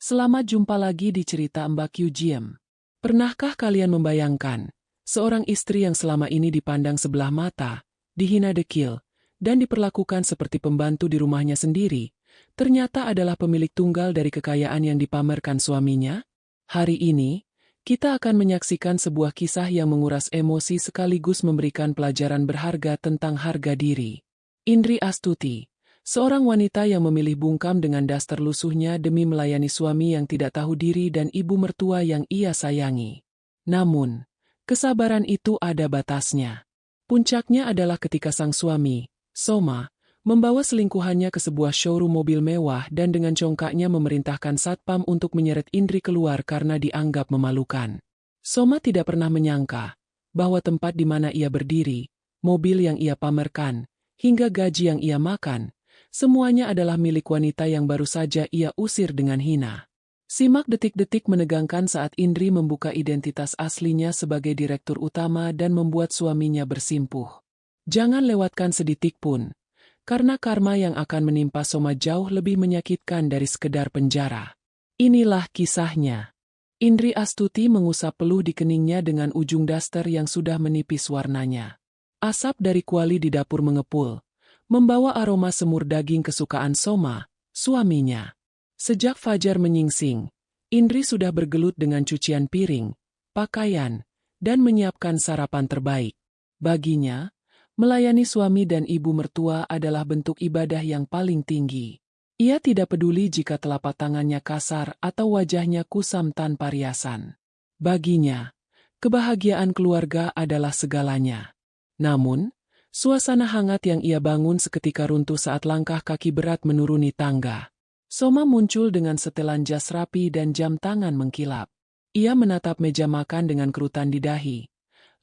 Selamat jumpa lagi di cerita Mbak Kyu Jiem. Pernahkah kalian membayangkan, seorang istri yang selama ini dipandang sebelah mata, dihina dekil, dan diperlakukan seperti pembantu di rumahnya sendiri, ternyata adalah pemilik tunggal dari kekayaan yang dipamerkan suaminya? Hari ini, kita akan menyaksikan sebuah kisah yang menguras emosi sekaligus memberikan pelajaran berharga tentang harga diri. Indri Astuti, seorang wanita yang memilih bungkam dengan daster lusuhnya demi melayani suami yang tidak tahu diri dan ibu mertua yang ia sayangi. Namun, kesabaran itu ada batasnya. Puncaknya adalah ketika sang suami, Soma, membawa selingkuhannya ke sebuah showroom mobil mewah dan dengan congkaknya memerintahkan satpam untuk menyeret Indri keluar karena dianggap memalukan. Soma tidak pernah menyangka bahwa tempat di mana ia berdiri, mobil yang ia pamerkan, hingga gaji yang ia makan, semuanya adalah milik wanita yang baru saja ia usir dengan hina. Simak detik-detik menegangkan saat Indri membuka identitas aslinya sebagai direktur utama dan membuat suaminya bersimpuh. Jangan lewatkan sedetik pun, karena karma yang akan menimpa Soma jauh lebih menyakitkan dari sekedar penjara. Inilah kisahnya. Indri Astuti mengusap peluh di keningnya dengan ujung daster yang sudah menipis warnanya. Asap dari kuali di dapur mengepul, membawa aroma semur daging kesukaan Soma, suaminya. Sejak fajar menyingsing, Indri sudah bergelut dengan cucian piring, pakaian, dan menyiapkan sarapan terbaik. Baginya, melayani suami dan ibu mertua adalah bentuk ibadah yang paling tinggi. Ia tidak peduli jika telapak tangannya kasar atau wajahnya kusam tanpa riasan. Baginya, kebahagiaan keluarga adalah segalanya. Namun, suasana hangat yang ia bangun seketika runtuh saat langkah kaki berat menuruni tangga. Soma muncul dengan setelan jas rapi dan jam tangan mengkilap. Ia menatap meja makan dengan kerutan di dahi,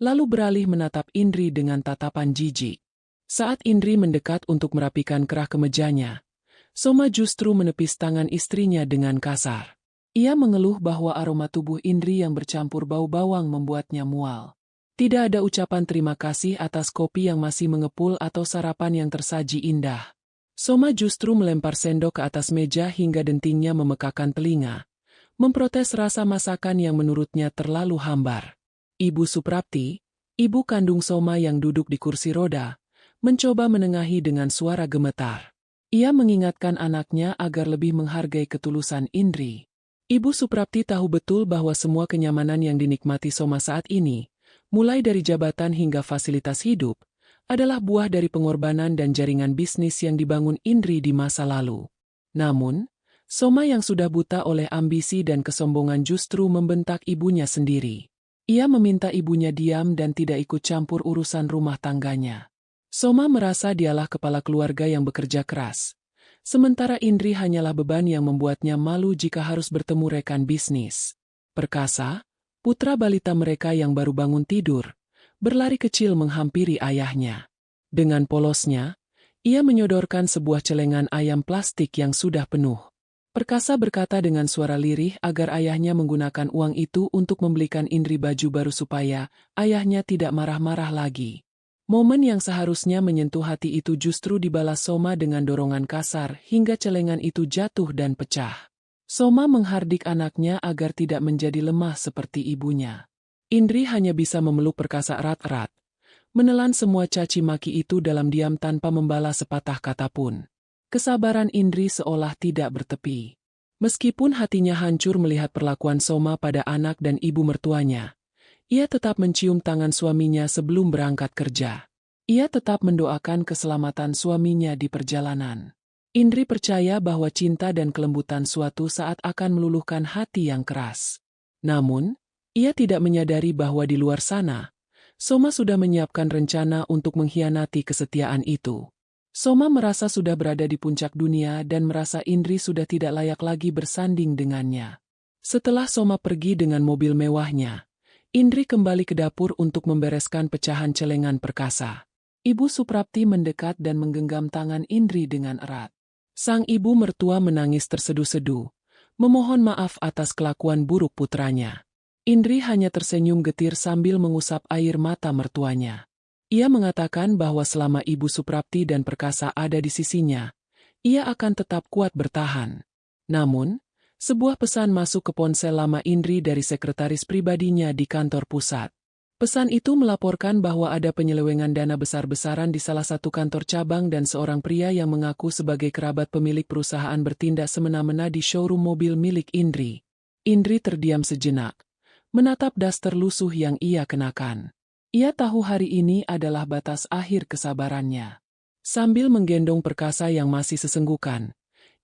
lalu beralih menatap Indri dengan tatapan jijik. Saat Indri mendekat untuk merapikan kerah kemejanya, Soma justru menepis tangan istrinya dengan kasar. Ia mengeluh bahwa aroma tubuh Indri yang bercampur bau bawang membuatnya mual. Tidak ada ucapan terima kasih atas kopi yang masih mengepul atau sarapan yang tersaji indah. Soma justru melempar sendok ke atas meja hingga dentingnya memekakan telinga, memprotes rasa masakan yang menurutnya terlalu hambar. Ibu Suprapti, ibu kandung Soma yang duduk di kursi roda, mencoba menengahi dengan suara gemetar. Ia mengingatkan anaknya agar lebih menghargai ketulusan Indri. Ibu Suprapti tahu betul bahwa semua kenyamanan yang dinikmati Soma saat ini, mulai dari jabatan hingga fasilitas hidup, adalah buah dari pengorbanan dan jaringan bisnis yang dibangun Indri di masa lalu. Namun, Soma yang sudah buta oleh ambisi dan kesombongan justru membentak ibunya sendiri. Ia meminta ibunya diam dan tidak ikut campur urusan rumah tangganya. Soma merasa dialah kepala keluarga yang bekerja keras, sementara Indri hanyalah beban yang membuatnya malu jika harus bertemu rekan bisnis. Perkasa, putra balita mereka yang baru bangun tidur, berlari kecil menghampiri ayahnya. Dengan polosnya, ia menyodorkan sebuah celengan ayam plastik yang sudah penuh. Perkasa berkata dengan suara lirih agar ayahnya menggunakan uang itu untuk membelikan Indri baju baru supaya ayahnya tidak marah-marah lagi. Momen yang seharusnya menyentuh hati itu justru dibalas Soma dengan dorongan kasar hingga celengan itu jatuh dan pecah. Soma menghardik anaknya agar tidak menjadi lemah seperti ibunya. Indri hanya bisa memeluk Perkasa erat-erat, menelan semua caci maki itu dalam diam tanpa membalas sepatah kata pun. Kesabaran Indri seolah tidak bertepi. Meskipun hatinya hancur melihat perlakuan Soma pada anak dan ibu mertuanya, ia tetap mencium tangan suaminya sebelum berangkat kerja. Ia tetap mendoakan keselamatan suaminya di perjalanan. Indri percaya bahwa cinta dan kelembutan suatu saat akan meluluhkan hati yang keras. Namun, ia tidak menyadari bahwa di luar sana, Soma sudah menyiapkan rencana untuk mengkhianati kesetiaan itu. Soma merasa sudah berada di puncak dunia dan merasa Indri sudah tidak layak lagi bersanding dengannya. Setelah Soma pergi dengan mobil mewahnya, Indri kembali ke dapur untuk membereskan pecahan celengan Perkasa. Ibu Suprapti mendekat dan menggenggam tangan Indri dengan erat. Sang ibu mertua menangis terseduh-seduh, memohon maaf atas kelakuan buruk putranya. Indri hanya tersenyum getir sambil mengusap air mata mertuanya. Ia mengatakan bahwa selama Ibu Suprapti dan Perkasa ada di sisinya, ia akan tetap kuat bertahan. Namun, Sebuah pesan masuk ke ponsel lama Indri dari sekretaris pribadinya di kantor pusat. Pesan itu melaporkan bahwa ada penyelewengan dana besar-besaran di salah satu kantor cabang dan seorang pria yang mengaku sebagai kerabat pemilik perusahaan bertindak semena-mena di showroom mobil milik Indri. Indri terdiam sejenak, menatap daster lusuh yang ia kenakan. Ia tahu hari ini adalah batas akhir kesabarannya. Sambil menggendong perkasa yang masih sesenggukan,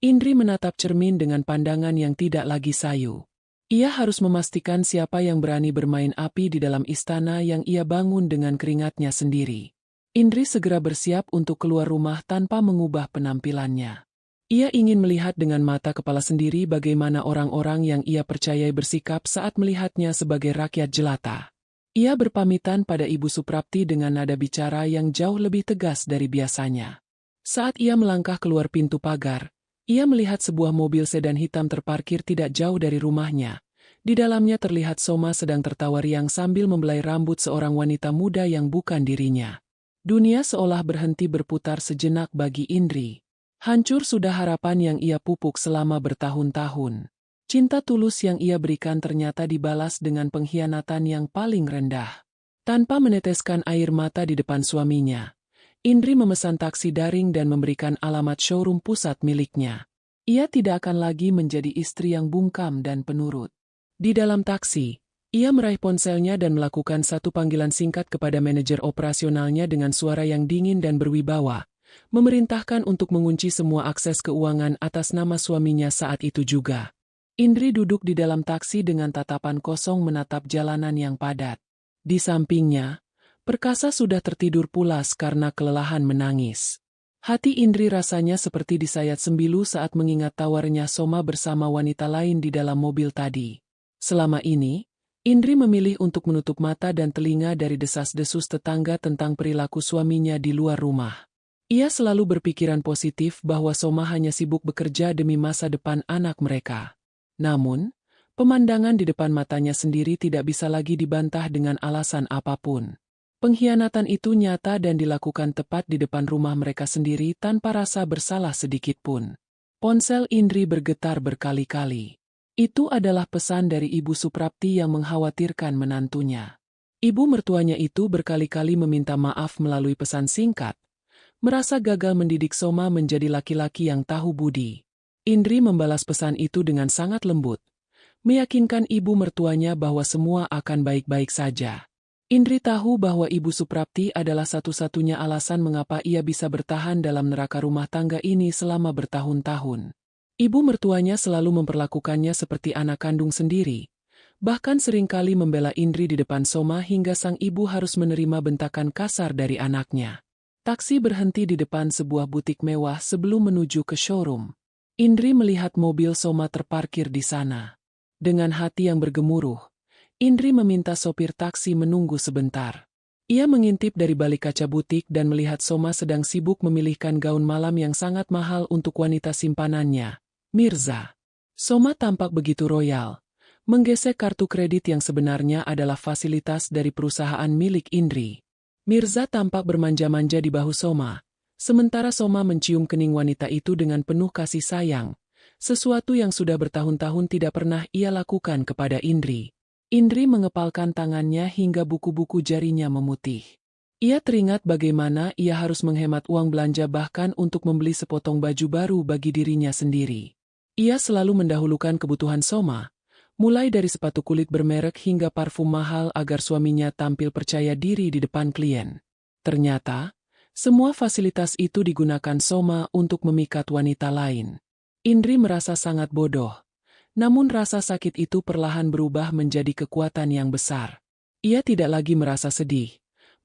Indri menatap cermin dengan pandangan yang tidak lagi sayu. Ia harus memastikan siapa yang berani bermain api di dalam istana yang ia bangun dengan keringatnya sendiri. Indri segera bersiap untuk keluar rumah tanpa mengubah penampilannya. Ia ingin melihat dengan mata kepala sendiri bagaimana orang-orang yang ia percayai bersikap saat melihatnya sebagai rakyat jelata. Ia berpamitan pada Ibu Suprapti dengan nada bicara yang jauh lebih tegas dari biasanya. Saat ia melangkah keluar pintu pagar, ia melihat sebuah mobil sedan hitam terparkir tidak jauh dari rumahnya. Di dalamnya terlihat Soma sedang tertawa riang sambil membelai rambut seorang wanita muda yang bukan dirinya. Dunia seolah berhenti berputar sejenak bagi Indri. Hancur sudah harapan yang ia pupuk selama bertahun-tahun. Cinta tulus yang ia berikan ternyata dibalas dengan pengkhianatan yang paling rendah. Tanpa meneteskan air mata di depan suaminya, Indri memesan taksi daring dan memberikan alamat showroom pusat miliknya. Ia tidak akan lagi menjadi istri yang bungkam dan penurut. Di dalam taksi, ia meraih ponselnya dan melakukan satu panggilan singkat kepada manajer operasionalnya dengan suara yang dingin dan berwibawa, memerintahkan untuk mengunci semua akses keuangan atas nama suaminya saat itu juga. Indri duduk di dalam taksi dengan tatapan kosong menatap jalanan yang padat. Di sampingnya, Perkasa sudah tertidur pulas karena kelelahan menangis. Hati Indri rasanya seperti disayat sembilu saat mengingat tawarnya Soma bersama wanita lain di dalam mobil tadi. Selama ini, Indri memilih untuk menutup mata dan telinga dari desas-desus tetangga tentang perilaku suaminya di luar rumah. Ia selalu berpikiran positif bahwa Soma hanya sibuk bekerja demi masa depan anak mereka. Namun, pemandangan di depan matanya sendiri tidak bisa lagi dibantah dengan alasan apapun. Pengkhianatan itu nyata dan dilakukan tepat di depan rumah mereka sendiri tanpa rasa bersalah sedikit pun. Ponsel Indri bergetar berkali-kali. Itu adalah pesan dari Ibu Suprapti yang mengkhawatirkan menantunya. Ibu mertuanya itu berkali-kali meminta maaf melalui pesan singkat, merasa gagal mendidik Soma menjadi laki-laki yang tahu budi. Indri membalas pesan itu dengan sangat lembut, meyakinkan ibu mertuanya bahwa semua akan baik-baik saja. Indri tahu bahwa Ibu Suprapti adalah satu-satunya alasan mengapa ia bisa bertahan dalam neraka rumah tangga ini selama bertahun-tahun. Ibu mertuanya selalu memperlakukannya seperti anak kandung sendiri, bahkan seringkali membela Indri di depan Soma hingga sang ibu harus menerima bentakan kasar dari anaknya. Taksi berhenti di depan sebuah butik mewah sebelum menuju ke showroom. Indri melihat mobil Soma terparkir di sana. Dengan hati yang bergemuruh, Indri meminta sopir taksi menunggu sebentar. Ia mengintip dari balik kaca butik dan melihat Soma sedang sibuk memilihkan gaun malam yang sangat mahal untuk wanita simpanannya, Mirza. Soma tampak begitu royal, menggesek kartu kredit yang sebenarnya adalah fasilitas dari perusahaan milik Indri. Mirza tampak bermanja-manja di bahu Soma, sementara Soma mencium kening wanita itu dengan penuh kasih sayang, sesuatu yang sudah bertahun-tahun tidak pernah ia lakukan kepada Indri. Indri mengepalkan tangannya hingga buku-buku jarinya memutih. Ia teringat bagaimana ia harus menghemat uang belanja bahkan untuk membeli sepotong baju baru bagi dirinya sendiri. Ia selalu mendahulukan kebutuhan Soma, mulai dari sepatu kulit bermerek hingga parfum mahal agar suaminya tampil percaya diri di depan klien. Ternyata, semua fasilitas itu digunakan Soma untuk memikat wanita lain. Indri merasa sangat bodoh. Namun rasa sakit itu perlahan berubah menjadi kekuatan yang besar. Ia tidak lagi merasa sedih,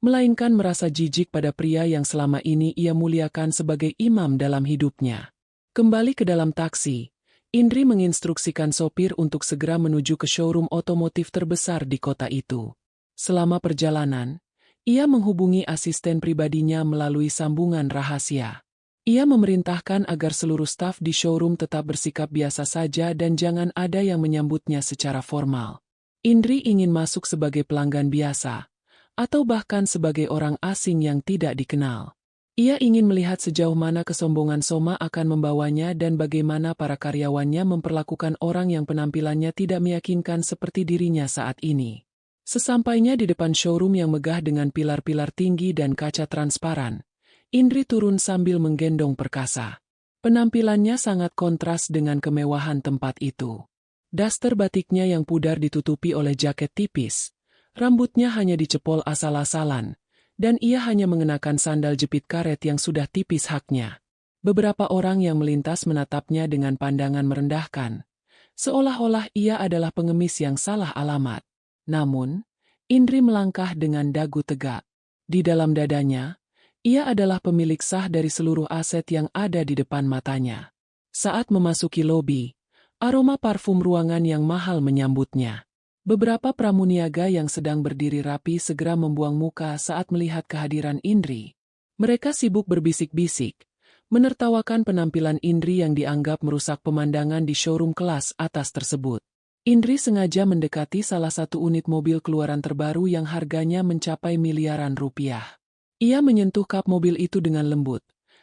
melainkan merasa jijik pada pria yang selama ini ia muliakan sebagai imam dalam hidupnya. Kembali ke dalam taksi, Indri menginstruksikan sopir untuk segera menuju ke showroom otomotif terbesar di kota itu. Selama perjalanan, ia menghubungi asisten pribadinya melalui sambungan rahasia. Ia memerintahkan agar seluruh staf di showroom tetap bersikap biasa saja dan jangan ada yang menyambutnya secara formal. Indri ingin masuk sebagai pelanggan biasa, atau bahkan sebagai orang asing yang tidak dikenal. Ia ingin melihat sejauh mana kesombongan Soma akan membawanya dan bagaimana para karyawannya memperlakukan orang yang penampilannya tidak meyakinkan seperti dirinya saat ini. Sesampainya di depan showroom yang megah dengan pilar-pilar tinggi dan kaca transparan, Indri turun sambil menggendong perkasa. Penampilannya sangat kontras dengan kemewahan tempat itu. Daster batiknya yang pudar ditutupi oleh jaket tipis. Rambutnya hanya dicepol asal-asalan, dan ia hanya mengenakan sandal jepit karet yang sudah tipis haknya. Beberapa orang yang melintas menatapnya dengan pandangan merendahkan, seolah-olah ia adalah pengemis yang salah alamat. Namun, Indri melangkah dengan dagu tegak. Di dalam dadanya, ia adalah pemilik sah dari seluruh aset yang ada di depan matanya. Saat memasuki lobi, aroma parfum ruangan yang mahal menyambutnya. Beberapa pramuniaga yang sedang berdiri rapi segera membuang muka saat melihat kehadiran Indri. Mereka sibuk berbisik-bisik, menertawakan penampilan Indri yang dianggap merusak pemandangan di showroom kelas atas tersebut. Indri sengaja mendekati salah satu unit mobil keluaran terbaru yang harganya mencapai miliaran rupiah. Ia menyentuh kap mobil itu dengan lembut.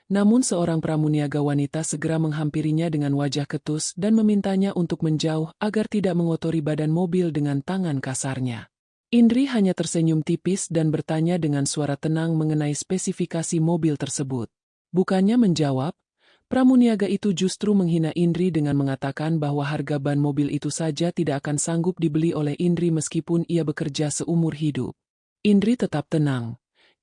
Namun seorang pramuniaga wanita segera menghampirinya dengan wajah ketus dan memintanya untuk menjauh agar tidak mengotori badan mobil dengan tangan kasarnya. Indri hanya tersenyum tipis dan bertanya dengan suara tenang mengenai spesifikasi mobil tersebut. Bukannya menjawab, pramuniaga itu justru menghina Indri dengan mengatakan bahwa harga ban mobil itu saja tidak akan sanggup dibeli oleh Indri meskipun ia bekerja seumur hidup. Indri tetap tenang.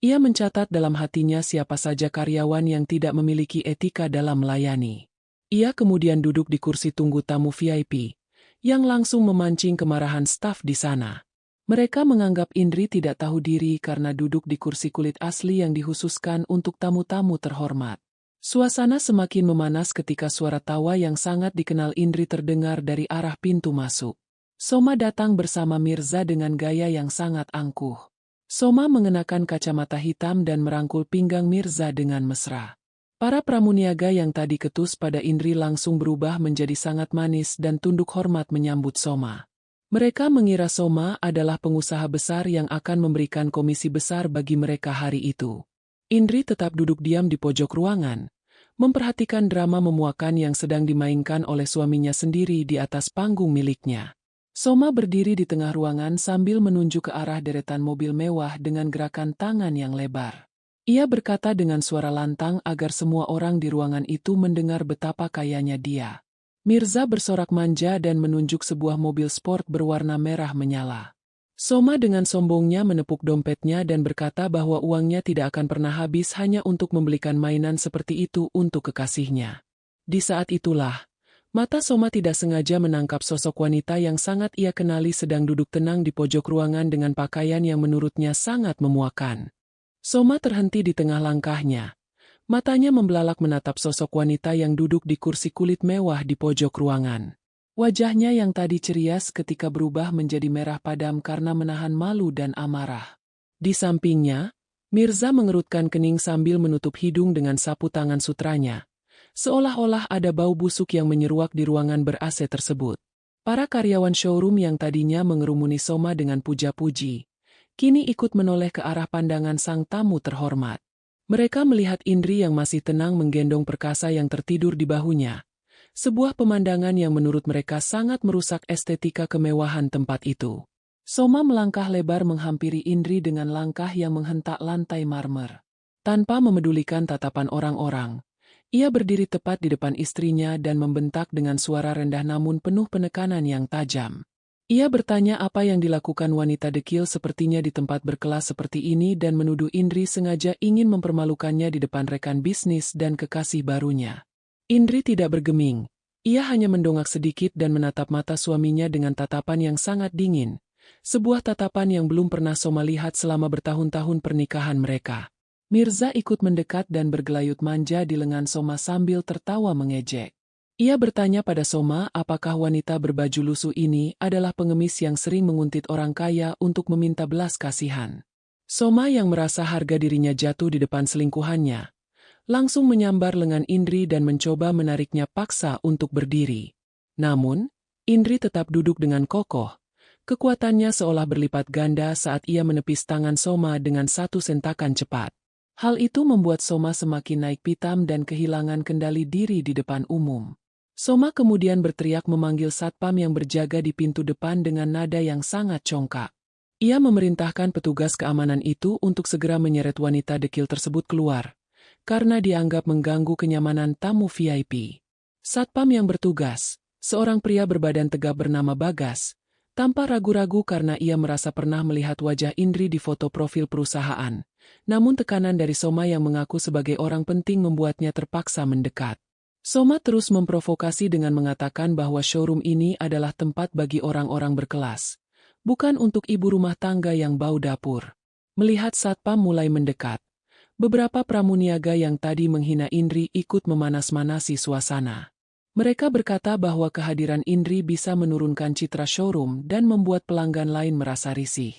Ia mencatat dalam hatinya siapa saja karyawan yang tidak memiliki etika dalam melayani. Ia kemudian duduk di kursi tunggu tamu VIP, yang langsung memancing kemarahan staf di sana. Mereka menganggap Indri tidak tahu diri karena duduk di kursi kulit asli yang dikhususkan untuk tamu-tamu terhormat. Suasana semakin memanas ketika suara tawa yang sangat dikenal Indri terdengar dari arah pintu masuk. Soma datang bersama Mirza dengan gaya yang sangat angkuh. Soma mengenakan kacamata hitam dan merangkul pinggang Mirza dengan mesra. Para pramuniaga yang tadi ketus pada Indri langsung berubah menjadi sangat manis dan tunduk hormat menyambut Soma. Mereka mengira Soma adalah pengusaha besar yang akan memberikan komisi besar bagi mereka hari itu. Indri tetap duduk diam di pojok ruangan, memperhatikan drama memuakan yang sedang dimainkan oleh suaminya sendiri di atas panggung miliknya. Soma berdiri di tengah ruangan sambil menunjuk ke arah deretan mobil mewah dengan gerakan tangan yang lebar. Ia berkata dengan suara lantang agar semua orang di ruangan itu mendengar betapa kayanya dia. Mirza bersorak manja dan menunjuk sebuah mobil sport berwarna merah menyala. Soma dengan sombongnya menepuk dompetnya dan berkata bahwa uangnya tidak akan pernah habis hanya untuk membelikan mainan seperti itu untuk kekasihnya. Di saat itulah, mata Soma tidak sengaja menangkap sosok wanita yang sangat ia kenali sedang duduk tenang di pojok ruangan dengan pakaian yang menurutnya sangat memuakan. Soma terhenti di tengah langkahnya. Matanya membelalak menatap sosok wanita yang duduk di kursi kulit mewah di pojok ruangan. Wajahnya yang tadi ceria seketika berubah menjadi merah padam karena menahan malu dan amarah. Di sampingnya, Mirza mengerutkan kening sambil menutup hidung dengan sapu tangan sutranya. Seolah-olah ada bau busuk yang menyeruak di ruangan ber-AC tersebut. Para karyawan showroom yang tadinya mengerumuni Soma dengan puja-puji, kini ikut menoleh ke arah pandangan sang tamu terhormat. Mereka melihat Indri yang masih tenang menggendong perkasa yang tertidur di bahunya. Sebuah pemandangan yang menurut mereka sangat merusak estetika kemewahan tempat itu. Soma melangkah lebar menghampiri Indri dengan langkah yang menghentak lantai marmer. Tanpa memedulikan tatapan orang-orang, ia berdiri tepat di depan istrinya dan membentak dengan suara rendah namun penuh penekanan yang tajam. Ia bertanya apa yang dilakukan wanita dekil sepertinya di tempat berkelas seperti ini dan menuduh Indri sengaja ingin mempermalukannya di depan rekan bisnis dan kekasih barunya. Indri tidak bergeming. Ia hanya mendongak sedikit dan menatap mata suaminya dengan tatapan yang sangat dingin. Sebuah tatapan yang belum pernah Soma lihat selama bertahun-tahun pernikahan mereka. Mirza ikut mendekat dan bergelayut manja di lengan Soma sambil tertawa mengejek. Ia bertanya pada Soma apakah wanita berbaju lusuh ini adalah pengemis yang sering menguntit orang kaya untuk meminta belas kasihan. Soma yang merasa harga dirinya jatuh di depan selingkuhannya, langsung menyambar lengan Indri dan mencoba menariknya paksa untuk berdiri. Namun, Indri tetap duduk dengan kokoh. Kekuatannya seolah berlipat ganda saat ia menepis tangan Soma dengan satu sentakan cepat. Hal itu membuat Soma semakin naik pitam dan kehilangan kendali diri di depan umum. Soma kemudian berteriak memanggil satpam yang berjaga di pintu depan dengan nada yang sangat congkak. Ia memerintahkan petugas keamanan itu untuk segera menyeret wanita dekil tersebut keluar, karena dianggap mengganggu kenyamanan tamu VIP. Satpam yang bertugas, seorang pria berbadan tegap bernama Bagas, tanpa ragu-ragu karena ia merasa pernah melihat wajah Indri di foto profil perusahaan. Namun tekanan dari Soma yang mengaku sebagai orang penting membuatnya terpaksa mendekat. Soma terus memprovokasi dengan mengatakan bahwa showroom ini adalah tempat bagi orang-orang berkelas, bukan untuk ibu rumah tangga yang bau dapur. Melihat satpam mulai mendekat, beberapa pramuniaga yang tadi menghina Indri ikut memanas-manasi suasana. Mereka berkata bahwa kehadiran Indri bisa menurunkan citra showroom dan membuat pelanggan lain merasa risih.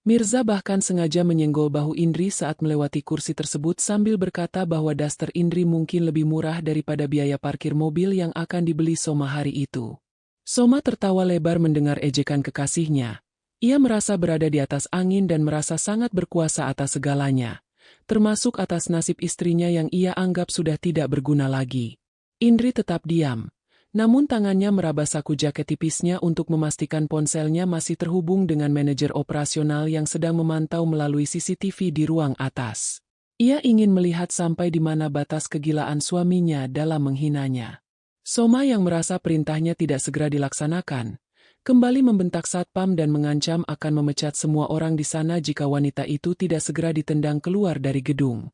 Mirza bahkan sengaja menyenggol bahu Indri saat melewati kursi tersebut sambil berkata bahwa daster Indri mungkin lebih murah daripada biaya parkir mobil yang akan dibeli Soma hari itu. Soma tertawa lebar mendengar ejekan kekasihnya. Ia merasa berada di atas angin dan merasa sangat berkuasa atas segalanya, termasuk atas nasib istrinya yang ia anggap sudah tidak berguna lagi. Indri tetap diam. Namun tangannya meraba saku jaket tipisnya untuk memastikan ponselnya masih terhubung dengan manajer operasional yang sedang memantau melalui CCTV di ruang atas. Ia ingin melihat sampai di mana batas kegilaan suaminya dalam menghinanya. Soma yang merasa perintahnya tidak segera dilaksanakan, kembali membentak satpam dan mengancam akan memecat semua orang di sana jika wanita itu tidak segera ditendang keluar dari gedung.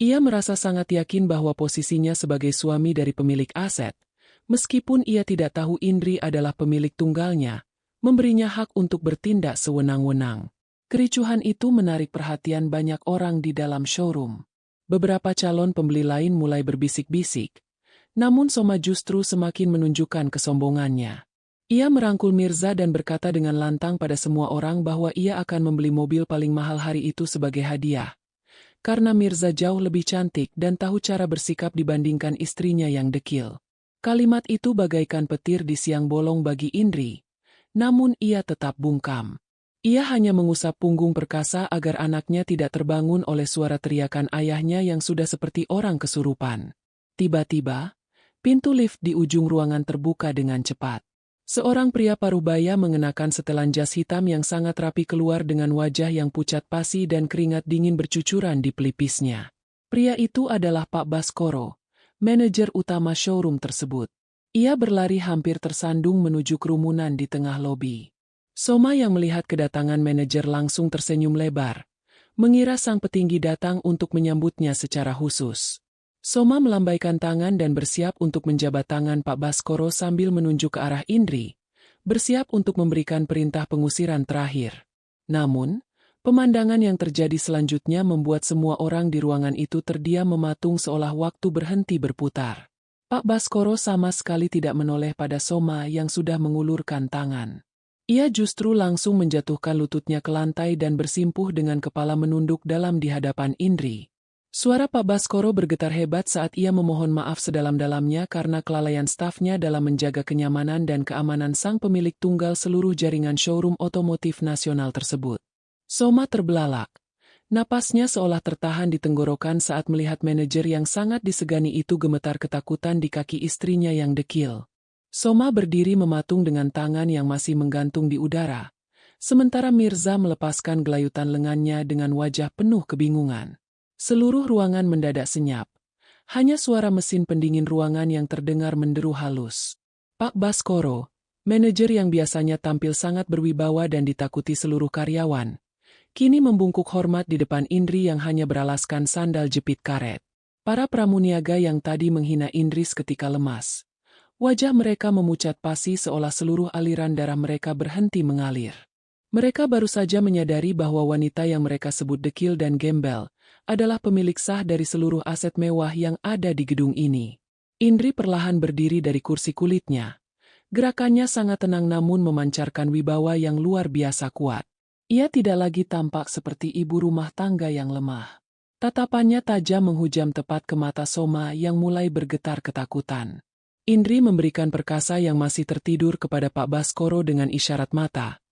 Ia merasa sangat yakin bahwa posisinya sebagai suami dari pemilik aset, meskipun ia tidak tahu Indri adalah pemilik tunggalnya, memberinya hak untuk bertindak sewenang-wenang. Kericuhan itu menarik perhatian banyak orang di dalam showroom. Beberapa calon pembeli lain mulai berbisik-bisik, namun Soma justru semakin menunjukkan kesombongannya. Ia merangkul Mirza dan berkata dengan lantang pada semua orang bahwa ia akan membeli mobil paling mahal hari itu sebagai hadiah. Karena Mirza jauh lebih cantik dan tahu cara bersikap dibandingkan istrinya yang dekil. Kalimat itu bagaikan petir di siang bolong bagi Indri, namun ia tetap bungkam. Ia hanya mengusap punggung perkasa agar anaknya tidak terbangun oleh suara teriakan ayahnya yang sudah seperti orang kesurupan. Tiba-tiba, pintu lift di ujung ruangan terbuka dengan cepat. Seorang pria parubaya mengenakan setelan jas hitam yang sangat rapi keluar dengan wajah yang pucat pasi dan keringat dingin bercucuran di pelipisnya. Pria itu adalah Pak Baskoro, manajer utama showroom tersebut. Ia berlari hampir tersandung menuju kerumunan di tengah lobi. Soma yang melihat kedatangan manajer langsung tersenyum lebar, mengira sang petinggi datang untuk menyambutnya secara khusus. Soma melambaikan tangan dan bersiap untuk menjabat tangan Pak Baskoro sambil menunjuk ke arah Indri, bersiap untuk memberikan perintah pengusiran terakhir. Namun, pemandangan yang terjadi selanjutnya membuat semua orang di ruangan itu terdiam mematung seolah waktu berhenti berputar. Pak Baskoro sama sekali tidak menoleh pada Soma yang sudah mengulurkan tangan. Ia justru langsung menjatuhkan lututnya ke lantai dan bersimpuh dengan kepala menunduk dalam di hadapan Indri. Suara Pak Baskoro bergetar hebat saat ia memohon maaf sedalam-dalamnya karena kelalaian stafnya dalam menjaga kenyamanan dan keamanan sang pemilik tunggal seluruh jaringan showroom otomotif nasional tersebut. Soma terbelalak. Napasnya seolah tertahan di tenggorokan saat melihat manajer yang sangat disegani itu gemetar ketakutan di kaki istrinya yang dekil. Soma berdiri mematung dengan tangan yang masih menggantung di udara, sementara Mirza melepaskan gelayutan lengannya dengan wajah penuh kebingungan. Seluruh ruangan mendadak senyap. Hanya suara mesin pendingin ruangan yang terdengar menderu halus. Pak Baskoro, manajer yang biasanya tampil sangat berwibawa dan ditakuti seluruh karyawan, kini membungkuk hormat di depan Indri yang hanya beralaskan sandal jepit karet. Para pramuniaga yang tadi menghina Indri seketika lemas. Wajah mereka memucat pasi seolah seluruh aliran darah mereka berhenti mengalir. Mereka baru saja menyadari bahwa wanita yang mereka sebut dekil dan gembel adalah pemilik sah dari seluruh aset mewah yang ada di gedung ini. Indri perlahan berdiri dari kursi kulitnya. Gerakannya sangat tenang namun memancarkan wibawa yang luar biasa kuat. Ia tidak lagi tampak seperti ibu rumah tangga yang lemah. Tatapannya tajam menghujam tepat ke mata Soma yang mulai bergetar ketakutan. Indri memberikan perkasa yang masih tertidur kepada Pak Baskoro dengan isyarat mata.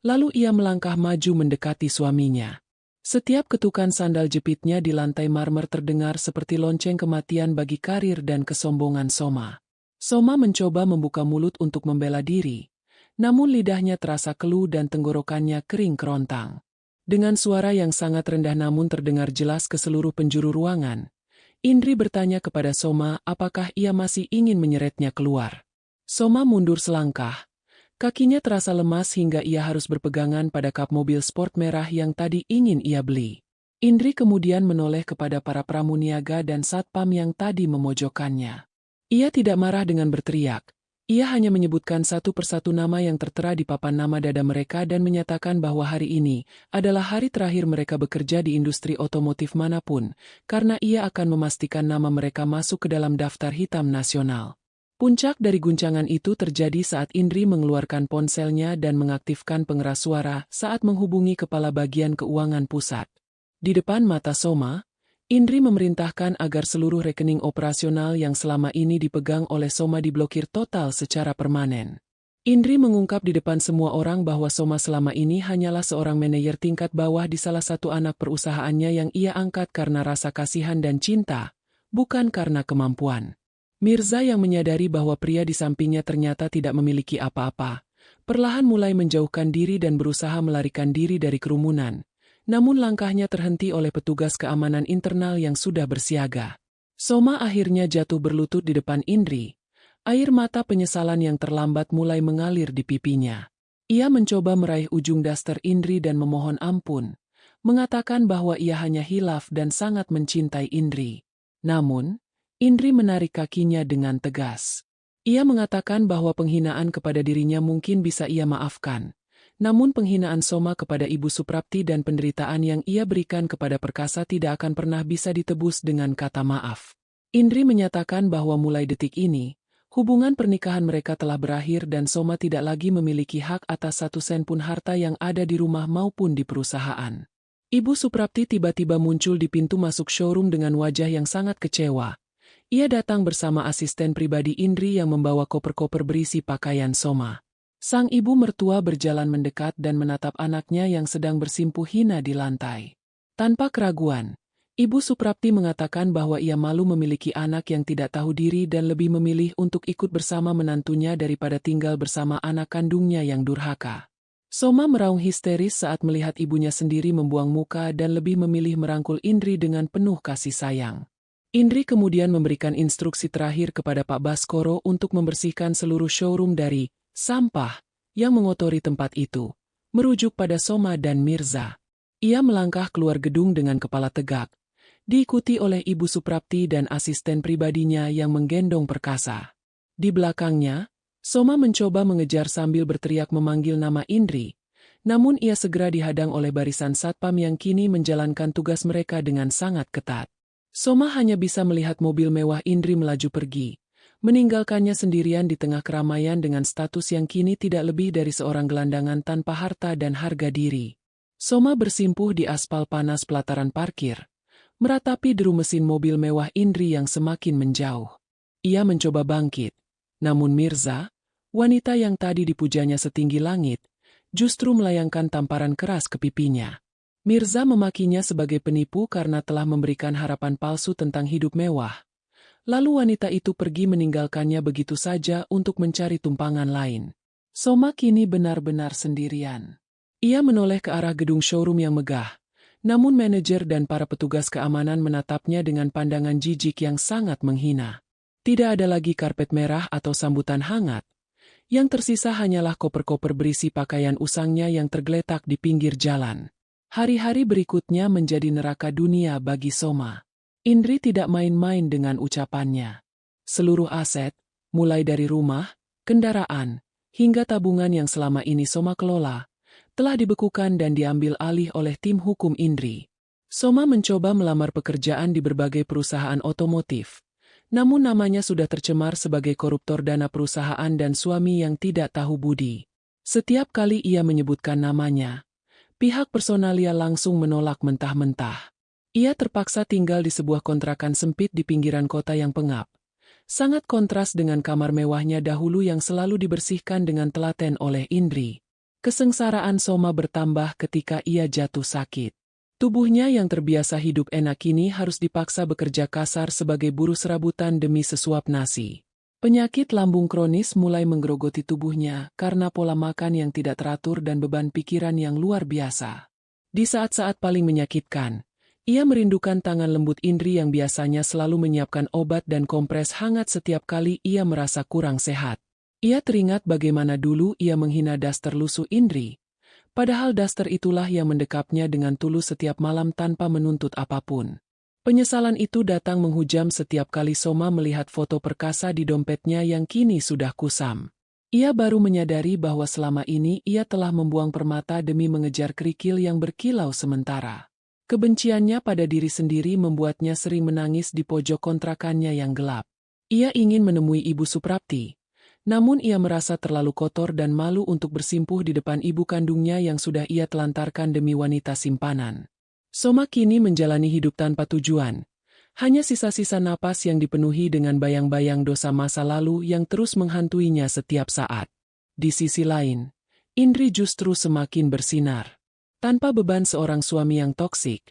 Lalu ia melangkah maju mendekati suaminya. Setiap ketukan sandal jepitnya di lantai marmer terdengar seperti lonceng kematian bagi karir dan kesombongan Soma. Soma mencoba membuka mulut untuk membela diri, namun lidahnya terasa keluh dan tenggorokannya kering kerontang. Dengan suara yang sangat rendah namun terdengar jelas ke seluruh penjuru ruangan, Indri bertanya kepada Soma apakah ia masih ingin menyeretnya keluar. Soma mundur selangkah. Kakinya terasa lemas hingga ia harus berpegangan pada kap mobil sport merah yang tadi ingin ia beli. Indri kemudian menoleh kepada para pramuniaga dan satpam yang tadi memojokkannya. Ia tidak marah dengan berteriak. Ia hanya menyebutkan satu persatu nama yang tertera di papan nama dada mereka dan menyatakan bahwa hari ini adalah hari terakhir mereka bekerja di industri otomotif manapun, karena ia akan memastikan nama mereka masuk ke dalam daftar hitam nasional. Puncak dari guncangan itu terjadi saat Indri mengeluarkan ponselnya dan mengaktifkan pengeras suara saat menghubungi Kepala Bagian Keuangan Pusat. Di depan mata Soma, Indri memerintahkan agar seluruh rekening operasional yang selama ini dipegang oleh Soma diblokir total secara permanen. Indri mengungkap di depan semua orang bahwa Soma selama ini hanyalah seorang manajer tingkat bawah di salah satu anak perusahaannya yang ia angkat karena rasa kasihan dan cinta, bukan karena kemampuan. Mirza yang menyadari bahwa pria di sampingnya ternyata tidak memiliki apa-apa, perlahan mulai menjauhkan diri dan berusaha melarikan diri dari kerumunan. Namun langkahnya terhenti oleh petugas keamanan internal yang sudah bersiaga. Soma akhirnya jatuh berlutut di depan Indri. Air mata penyesalan yang terlambat mulai mengalir di pipinya. Ia mencoba meraih ujung daster Indri dan memohon ampun, mengatakan bahwa ia hanya hilaf dan sangat mencintai Indri. Namun, Indri menarik kakinya dengan tegas. Ia mengatakan bahwa penghinaan kepada dirinya mungkin bisa ia maafkan. Namun penghinaan Soma kepada Ibu Suprapti dan penderitaan yang ia berikan kepada Perkasa tidak akan pernah bisa ditebus dengan kata maaf. Indri menyatakan bahwa mulai detik ini, hubungan pernikahan mereka telah berakhir dan Soma tidak lagi memiliki hak atas satu sen pun harta yang ada di rumah maupun di perusahaan. Ibu Suprapti tiba-tiba muncul di pintu masuk showroom dengan wajah yang sangat kecewa. Ia datang bersama asisten pribadi Indri yang membawa koper-koper berisi pakaian Soma. Sang ibu mertua berjalan mendekat dan menatap anaknya yang sedang bersimpuh hina di lantai. Tanpa keraguan, Ibu Suprapti mengatakan bahwa ia malu memiliki anak yang tidak tahu diri dan lebih memilih untuk ikut bersama menantunya daripada tinggal bersama anak kandungnya yang durhaka. Soma meraung histeris saat melihat ibunya sendiri membuang muka dan lebih memilih merangkul Indri dengan penuh kasih sayang. Indri kemudian memberikan instruksi terakhir kepada Pak Baskoro untuk membersihkan seluruh showroom dari sampah yang mengotori tempat itu, merujuk pada Soma dan Mirza. Ia melangkah keluar gedung dengan kepala tegak, diikuti oleh Ibu Suprapti dan asisten pribadinya yang menggendong Perkasa. Di belakangnya, Soma mencoba mengejar sambil berteriak memanggil nama Indri, namun ia segera dihadang oleh barisan satpam yang kini menjalankan tugas mereka dengan sangat ketat. Soma hanya bisa melihat mobil mewah Indri melaju pergi, meninggalkannya sendirian di tengah keramaian dengan status yang kini tidak lebih dari seorang gelandangan tanpa harta dan harga diri. Soma bersimpuh di aspal panas pelataran parkir, meratapi deru mesin mobil mewah Indri yang semakin menjauh. Ia mencoba bangkit, namun Mirza, wanita yang tadi dipujanya setinggi langit, justru melayangkan tamparan keras ke pipinya. Mirza memakinya sebagai penipu karena telah memberikan harapan palsu tentang hidup mewah. Lalu wanita itu pergi meninggalkannya begitu saja untuk mencari tumpangan lain. Soma kini benar-benar sendirian. Ia menoleh ke arah gedung showroom yang megah, namun manajer dan para petugas keamanan menatapnya dengan pandangan jijik yang sangat menghina. Tidak ada lagi karpet merah atau sambutan hangat. Yang tersisa hanyalah koper-koper berisi pakaian usangnya yang tergeletak di pinggir jalan. Hari-hari berikutnya menjadi neraka dunia bagi Soma. Indri tidak main-main dengan ucapannya. Seluruh aset, mulai dari rumah, kendaraan, hingga tabungan yang selama ini Soma kelola, telah dibekukan dan diambil alih oleh tim hukum Indri. Soma mencoba melamar pekerjaan di berbagai perusahaan otomotif. Namun namanya sudah tercemar sebagai koruptor dana perusahaan dan suami yang tidak tahu budi. Setiap kali ia menyebutkan namanya, pihak personalia langsung menolak mentah-mentah. Ia terpaksa tinggal di sebuah kontrakan sempit di pinggiran kota yang pengap. Sangat kontras dengan kamar mewahnya dahulu yang selalu dibersihkan dengan telaten oleh Indri. Kesengsaraan Soma bertambah ketika ia jatuh sakit. Tubuhnya yang terbiasa hidup enak kini harus dipaksa bekerja kasar sebagai buruh serabutan demi sesuap nasi. Penyakit lambung kronis mulai menggerogoti tubuhnya karena pola makan yang tidak teratur dan beban pikiran yang luar biasa. Di saat-saat paling menyakitkan, ia merindukan tangan lembut Indri yang biasanya selalu menyiapkan obat dan kompres hangat setiap kali ia merasa kurang sehat. Ia teringat bagaimana dulu ia menghina daster lusuh Indri. Padahal daster itulah yang mendekapnya dengan tulus setiap malam tanpa menuntut apapun. Penyesalan itu datang menghujam setiap kali Soma melihat foto perkasa di dompetnya yang kini sudah kusam. Ia baru menyadari bahwa selama ini ia telah membuang permata demi mengejar kerikil yang berkilau sementara. Kebenciannya pada diri sendiri membuatnya sering menangis di pojok kontrakannya yang gelap. Ia ingin menemui Ibu Suprapti. Namun ia merasa terlalu kotor dan malu untuk bersimpuh di depan ibu kandungnya yang sudah ia telantarkan demi wanita simpanan. Soma kini menjalani hidup tanpa tujuan. Hanya sisa-sisa napas yang dipenuhi dengan bayang-bayang dosa masa lalu yang terus menghantuinya setiap saat. Di sisi lain, Indri justru semakin bersinar. Tanpa beban seorang suami yang toksik,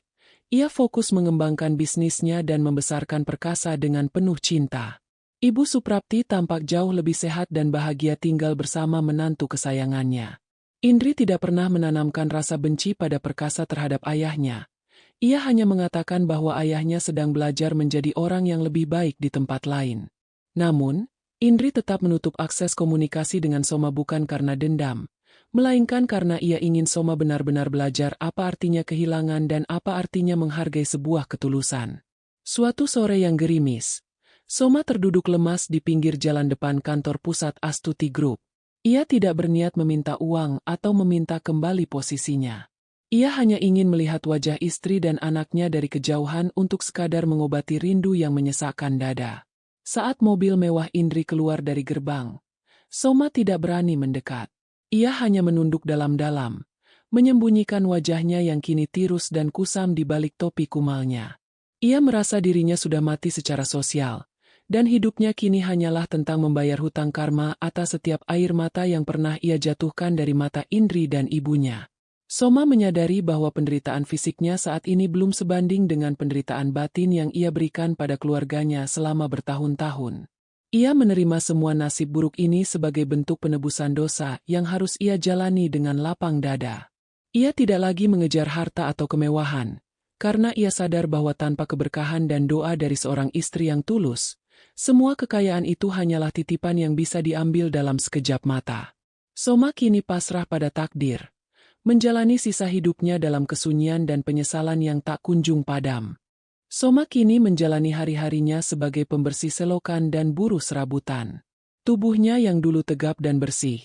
ia fokus mengembangkan bisnisnya dan membesarkan perkasa dengan penuh cinta. Ibu Suprapti tampak jauh lebih sehat dan bahagia tinggal bersama menantu kesayangannya. Indri tidak pernah menanamkan rasa benci pada perkasa terhadap ayahnya. Ia hanya mengatakan bahwa ayahnya sedang belajar menjadi orang yang lebih baik di tempat lain. Namun, Indri tetap menutup akses komunikasi dengan Soma bukan karena dendam, melainkan karena ia ingin Soma benar-benar belajar apa artinya kehilangan dan apa artinya menghargai sebuah ketulusan. Suatu sore yang gerimis, Soma terduduk lemas di pinggir jalan depan kantor pusat Astuti Group. Ia tidak berniat meminta uang atau meminta kembali posisinya. Ia hanya ingin melihat wajah istri dan anaknya dari kejauhan untuk sekadar mengobati rindu yang menyesakkan dada. Saat mobil mewah Indri keluar dari gerbang, Soma tidak berani mendekat. Ia hanya menunduk dalam-dalam, menyembunyikan wajahnya yang kini tirus dan kusam di balik topi kumalnya. Ia merasa dirinya sudah mati secara sosial. Dan hidupnya kini hanyalah tentang membayar hutang karma atas setiap air mata yang pernah ia jatuhkan dari mata Indri dan ibunya. Soma menyadari bahwa penderitaan fisiknya saat ini belum sebanding dengan penderitaan batin yang ia berikan pada keluarganya selama bertahun-tahun. Ia menerima semua nasib buruk ini sebagai bentuk penebusan dosa yang harus ia jalani dengan lapang dada. Ia tidak lagi mengejar harta atau kemewahan, karena ia sadar bahwa tanpa keberkahan dan doa dari seorang istri yang tulus, semua kekayaan itu hanyalah titipan yang bisa diambil dalam sekejap mata. Soma kini pasrah pada takdir, menjalani sisa hidupnya dalam kesunyian dan penyesalan yang tak kunjung padam. Soma kini menjalani hari-harinya sebagai pembersih selokan dan buruh serabutan. Tubuhnya yang dulu tegap dan bersih,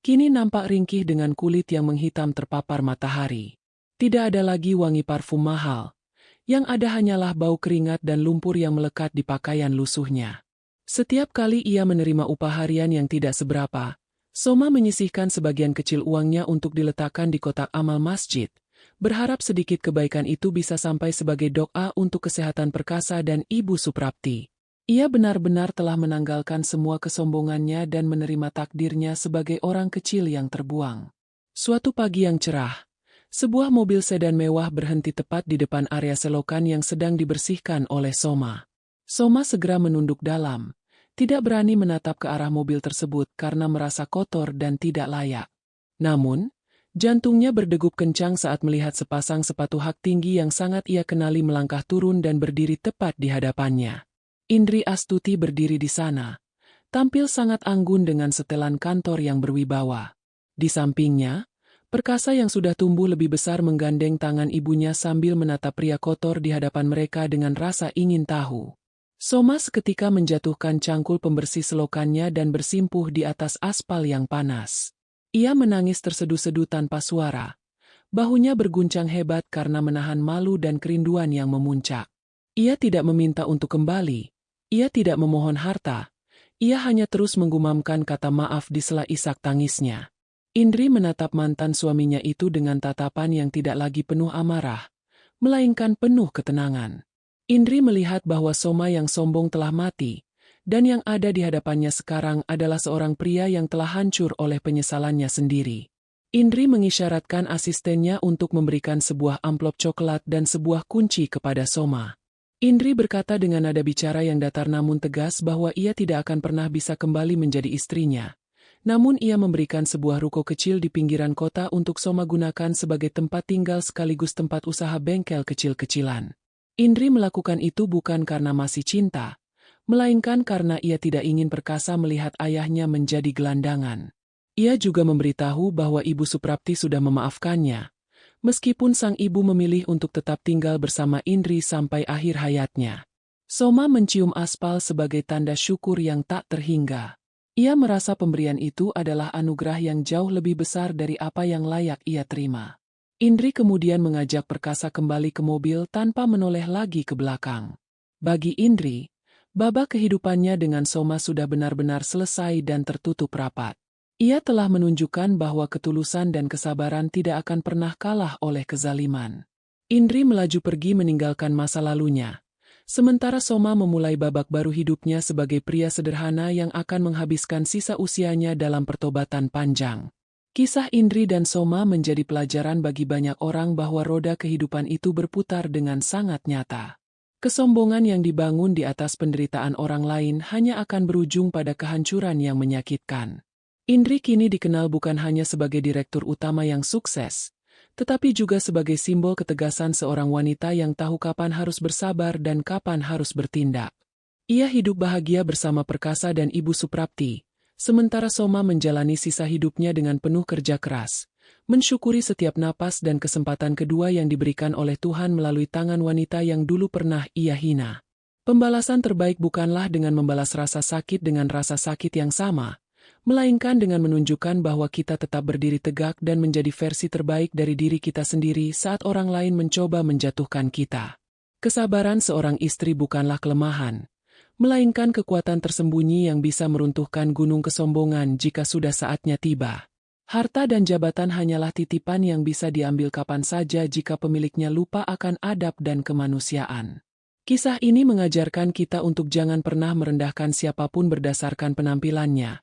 kini nampak ringkih dengan kulit yang menghitam terpapar matahari. Tidak ada lagi wangi parfum mahal. Yang ada hanyalah bau keringat dan lumpur yang melekat di pakaian lusuhnya. Setiap kali ia menerima upah harian yang tidak seberapa, Soma menyisihkan sebagian kecil uangnya untuk diletakkan di kotak amal masjid, berharap sedikit kebaikan itu bisa sampai sebagai doa untuk kesehatan perkasa dan Ibu Suprapti. Ia benar-benar telah menanggalkan semua kesombongannya dan menerima takdirnya sebagai orang kecil yang terbuang. Suatu pagi yang cerah, sebuah mobil sedan mewah berhenti tepat di depan area selokan yang sedang dibersihkan oleh Soma. Soma segera menunduk dalam, tidak berani menatap ke arah mobil tersebut karena merasa kotor dan tidak layak. Namun, jantungnya berdegup kencang saat melihat sepasang sepatu hak tinggi yang sangat ia kenali melangkah turun dan berdiri tepat di hadapannya. Indri Astuti berdiri di sana, tampil sangat anggun dengan setelan kantor yang berwibawa. Di sampingnya, perkasa yang sudah tumbuh lebih besar menggandeng tangan ibunya sambil menatap pria kotor di hadapan mereka dengan rasa ingin tahu. Soma seketika menjatuhkan cangkul pembersih selokannya dan bersimpuh di atas aspal yang panas. Ia menangis terseduh-seduh tanpa suara. Bahunya berguncang hebat karena menahan malu dan kerinduan yang memuncak. Ia tidak meminta untuk kembali. Ia tidak memohon harta. Ia hanya terus menggumamkan kata maaf di sela isak tangisnya. Indri menatap mantan suaminya itu dengan tatapan yang tidak lagi penuh amarah, melainkan penuh ketenangan. Indri melihat bahwa Soma yang sombong telah mati, dan yang ada di hadapannya sekarang adalah seorang pria yang telah hancur oleh penyesalannya sendiri. Indri mengisyaratkan asistennya untuk memberikan sebuah amplop coklat dan sebuah kunci kepada Soma. Indri berkata dengan nada bicara yang datar namun tegas bahwa ia tidak akan pernah bisa kembali menjadi istrinya. Namun ia memberikan sebuah ruko kecil di pinggiran kota untuk Soma gunakan sebagai tempat tinggal sekaligus tempat usaha bengkel kecil-kecilan. Indri melakukan itu bukan karena masih cinta, melainkan karena ia tidak ingin perkasa melihat ayahnya menjadi gelandangan. Ia juga memberitahu bahwa Ibu Suprapti sudah memaafkannya, meskipun sang ibu memilih untuk tetap tinggal bersama Indri sampai akhir hayatnya. Soma mencium aspal sebagai tanda syukur yang tak terhingga. Ia merasa pemberian itu adalah anugerah yang jauh lebih besar dari apa yang layak ia terima. Indri kemudian mengajak perkasa kembali ke mobil tanpa menoleh lagi ke belakang. Bagi Indri, babak kehidupannya dengan Soma sudah benar-benar selesai dan tertutup rapat. Ia telah menunjukkan bahwa ketulusan dan kesabaran tidak akan pernah kalah oleh kezaliman. Indri melaju pergi meninggalkan masa lalunya, sementara Soma memulai babak baru hidupnya sebagai pria sederhana yang akan menghabiskan sisa usianya dalam pertobatan panjang. Kisah Indri dan Soma menjadi pelajaran bagi banyak orang bahwa roda kehidupan itu berputar dengan sangat nyata. Kesombongan yang dibangun di atas penderitaan orang lain hanya akan berujung pada kehancuran yang menyakitkan. Indri kini dikenal bukan hanya sebagai direktur utama yang sukses, tetapi juga sebagai simbol ketegasan seorang wanita yang tahu kapan harus bersabar dan kapan harus bertindak. Ia hidup bahagia bersama Perkasa dan Ibu Suprapti, sementara Soma menjalani sisa hidupnya dengan penuh kerja keras, mensyukuri setiap napas dan kesempatan kedua yang diberikan oleh Tuhan melalui tangan wanita yang dulu pernah ia hina. Pembalasan terbaik bukanlah dengan membalas rasa sakit dengan rasa sakit yang sama, melainkan dengan menunjukkan bahwa kita tetap berdiri tegak dan menjadi versi terbaik dari diri kita sendiri saat orang lain mencoba menjatuhkan kita. Kesabaran seorang istri bukanlah kelemahan, melainkan kekuatan tersembunyi yang bisa meruntuhkan gunung kesombongan jika sudah saatnya tiba. Harta dan jabatan hanyalah titipan yang bisa diambil kapan saja jika pemiliknya lupa akan adab dan kemanusiaan. Kisah ini mengajarkan kita untuk jangan pernah merendahkan siapapun berdasarkan penampilannya,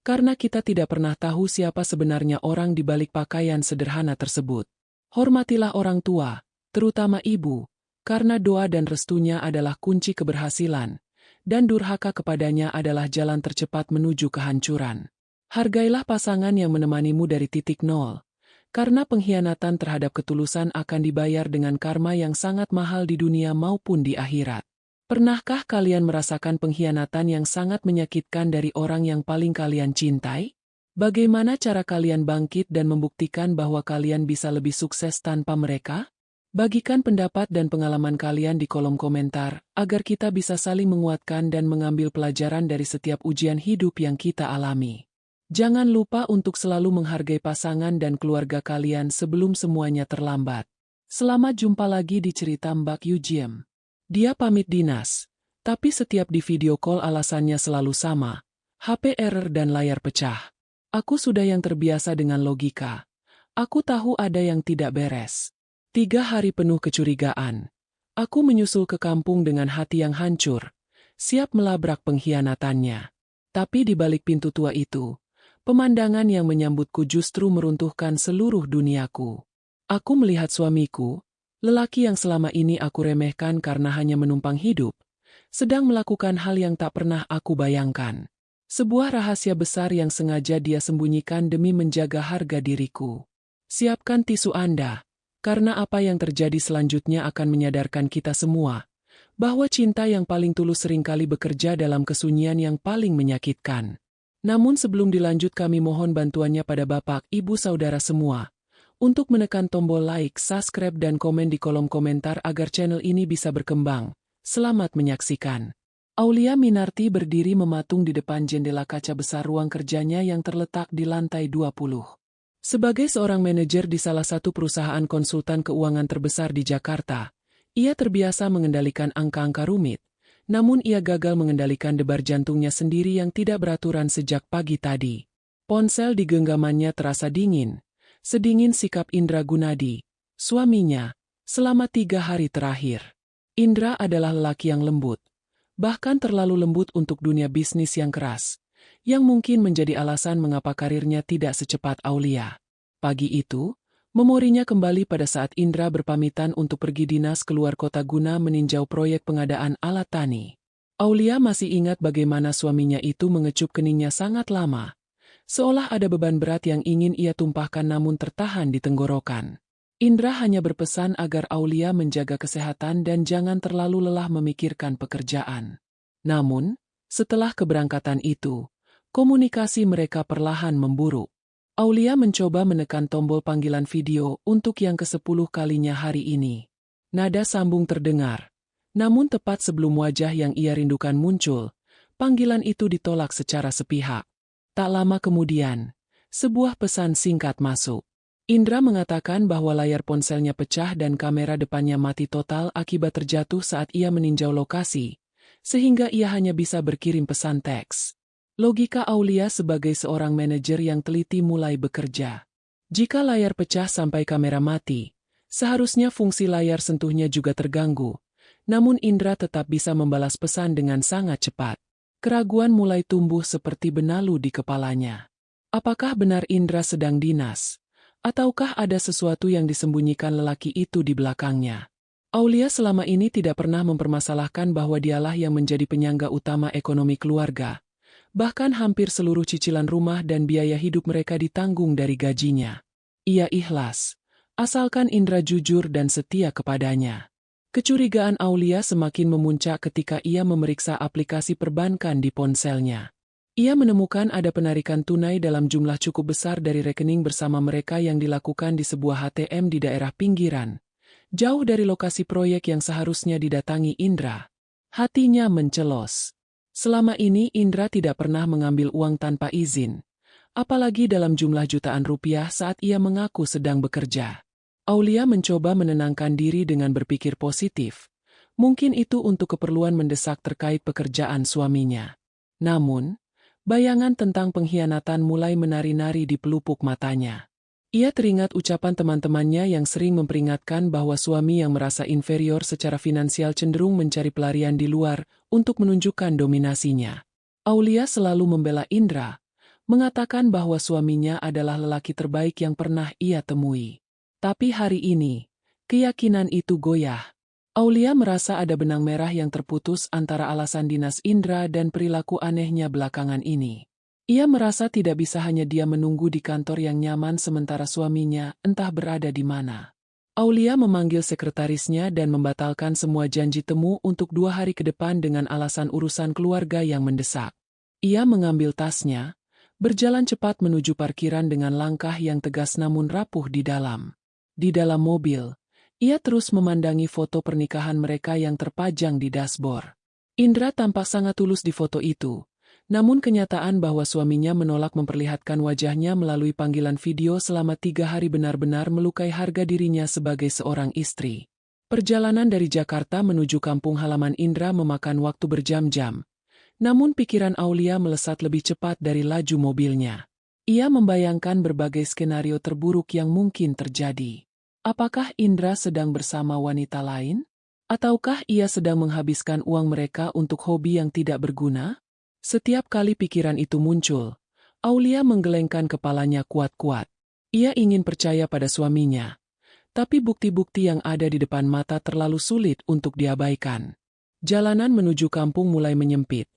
karena kita tidak pernah tahu siapa sebenarnya orang di balik pakaian sederhana tersebut. Hormatilah orang tua, terutama ibu, karena doa dan restunya adalah kunci keberhasilan, dan durhaka kepadanya adalah jalan tercepat menuju kehancuran. Hargailah pasangan yang menemanimu dari titik nol, karena pengkhianatan terhadap ketulusan akan dibayar dengan karma yang sangat mahal di dunia maupun di akhirat. Pernahkah kalian merasakan pengkhianatan yang sangat menyakitkan dari orang yang paling kalian cintai? Bagaimana cara kalian bangkit dan membuktikan bahwa kalian bisa lebih sukses tanpa mereka? Bagikan pendapat dan pengalaman kalian di kolom komentar, agar kita bisa saling menguatkan dan mengambil pelajaran dari setiap ujian hidup yang kita alami. Jangan lupa untuk selalu menghargai pasangan dan keluarga kalian sebelum semuanya terlambat. Selamat jumpa lagi di cerita Mbak Yu Jiem. Dia pamit dinas, tapi setiap di video call alasannya selalu sama, HP error dan layar pecah. Aku sudah yang terbiasa dengan logika. Aku tahu ada yang tidak beres. 3 hari penuh kecurigaan. Aku menyusul ke kampung dengan hati yang hancur, siap melabrak pengkhianatannya. Tapi di balik pintu tua itu, pemandangan yang menyambutku justru meruntuhkan seluruh duniaku. Aku melihat suamiku, lelaki yang selama ini aku remehkan karena hanya menumpang hidup, sedang melakukan hal yang tak pernah aku bayangkan. Sebuah rahasia besar yang sengaja dia sembunyikan demi menjaga harga diriku. Siapkan tisu Anda, karena apa yang terjadi selanjutnya akan menyadarkan kita semua, bahwa cinta yang paling tulus seringkali bekerja dalam kesunyian yang paling menyakitkan. Namun sebelum dilanjut kami mohon bantuannya pada Bapak, Ibu, Saudara semua, untuk menekan tombol like, subscribe dan komen di kolom komentar agar channel ini bisa berkembang. Selamat menyaksikan. Aulia Minarti berdiri mematung di depan jendela kaca besar ruang kerjanya yang terletak di lantai 20. Sebagai seorang manajer di salah satu perusahaan konsultan keuangan terbesar di Jakarta, ia terbiasa mengendalikan angka-angka rumit, namun ia gagal mengendalikan debar jantungnya sendiri yang tidak beraturan sejak pagi tadi. Ponsel di genggamannya terasa dingin, sedingin sikap Indra Gunadi, suaminya, selama 3 hari terakhir. Indra adalah lelaki yang lembut, bahkan terlalu lembut untuk dunia bisnis yang keras, yang mungkin menjadi alasan mengapa karirnya tidak secepat Aulia. Pagi itu, memorinya kembali pada saat Indra berpamitan untuk pergi dinas keluar kota guna meninjau proyek pengadaan alat tani. Aulia masih ingat bagaimana suaminya itu mengecup keningnya sangat lama, seolah ada beban berat yang ingin ia tumpahkan namun tertahan di tenggorokan. Indra hanya berpesan agar Aulia menjaga kesehatan dan jangan terlalu lelah memikirkan pekerjaan. Namun, setelah keberangkatan itu, komunikasi mereka perlahan memburuk. Aulia mencoba menekan tombol panggilan video untuk yang ke-10 kalinya hari ini. Nada sambung terdengar. Namun tepat sebelum wajah yang ia rindukan muncul, panggilan itu ditolak secara sepihak. Tak lama kemudian, sebuah pesan singkat masuk. Indra mengatakan bahwa layar ponselnya pecah dan kamera depannya mati total akibat terjatuh saat ia meninjau lokasi, sehingga ia hanya bisa berkirim pesan teks. Logika Aulia sebagai seorang manajer yang teliti mulai bekerja. Jika layar pecah sampai kamera mati, seharusnya fungsi layar sentuhnya juga terganggu. Namun Indra tetap bisa membalas pesan dengan sangat cepat. Keraguan mulai tumbuh seperti benalu di kepalanya. Apakah benar Indra sedang dinas? Ataukah ada sesuatu yang disembunyikan lelaki itu di belakangnya? Aulia selama ini tidak pernah mempermasalahkan bahwa dialah yang menjadi penyangga utama ekonomi keluarga. Bahkan hampir seluruh cicilan rumah dan biaya hidup mereka ditanggung dari gajinya. Ia ikhlas, asalkan Indra jujur dan setia kepadanya. Kecurigaan Aulia semakin memuncak ketika ia memeriksa aplikasi perbankan di ponselnya. Ia menemukan ada penarikan tunai dalam jumlah cukup besar dari rekening bersama mereka yang dilakukan di sebuah ATM di daerah pinggiran, jauh dari lokasi proyek yang seharusnya didatangi Indra. Hatinya mencelos. Selama ini Indra tidak pernah mengambil uang tanpa izin, apalagi dalam jumlah jutaan rupiah saat ia mengaku sedang bekerja. Aulia mencoba menenangkan diri dengan berpikir positif. Mungkin itu untuk keperluan mendesak terkait pekerjaan suaminya. Namun, bayangan tentang pengkhianatan mulai menari-nari di pelupuk matanya. Ia teringat ucapan teman-temannya yang sering memperingatkan bahwa suami yang merasa inferior secara finansial cenderung mencari pelarian di luar untuk menunjukkan dominasinya. Aulia selalu membela Indra, mengatakan bahwa suaminya adalah lelaki terbaik yang pernah ia temui. Tapi hari ini, keyakinan itu goyah. Aulia merasa ada benang merah yang terputus antara alasan dinas Indra dan perilaku anehnya belakangan ini. Ia merasa tidak bisa hanya dia menunggu di kantor yang nyaman sementara suaminya entah berada di mana. Aulia memanggil sekretarisnya dan membatalkan semua janji temu untuk 2 hari ke depan dengan alasan urusan keluarga yang mendesak. Ia mengambil tasnya, berjalan cepat menuju parkiran dengan langkah yang tegas namun rapuh di dalam. Di dalam mobil, ia terus memandangi foto pernikahan mereka yang terpajang di dashboard. Indra tampak sangat tulus di foto itu, namun kenyataan bahwa suaminya menolak memperlihatkan wajahnya melalui panggilan video selama 3 hari benar-benar melukai harga dirinya sebagai seorang istri. Perjalanan dari Jakarta menuju kampung halaman Indra memakan waktu berjam-jam, namun pikiran Aulia melesat lebih cepat dari laju mobilnya. Ia membayangkan berbagai skenario terburuk yang mungkin terjadi. Apakah Indra sedang bersama wanita lain? Ataukah ia sedang menghabiskan uang mereka untuk hobi yang tidak berguna? Setiap kali pikiran itu muncul, Aulia menggelengkan kepalanya kuat-kuat. Ia ingin percaya pada suaminya, tapi bukti-bukti yang ada di depan mata terlalu sulit untuk diabaikan. Jalanan menuju kampung mulai menyempit,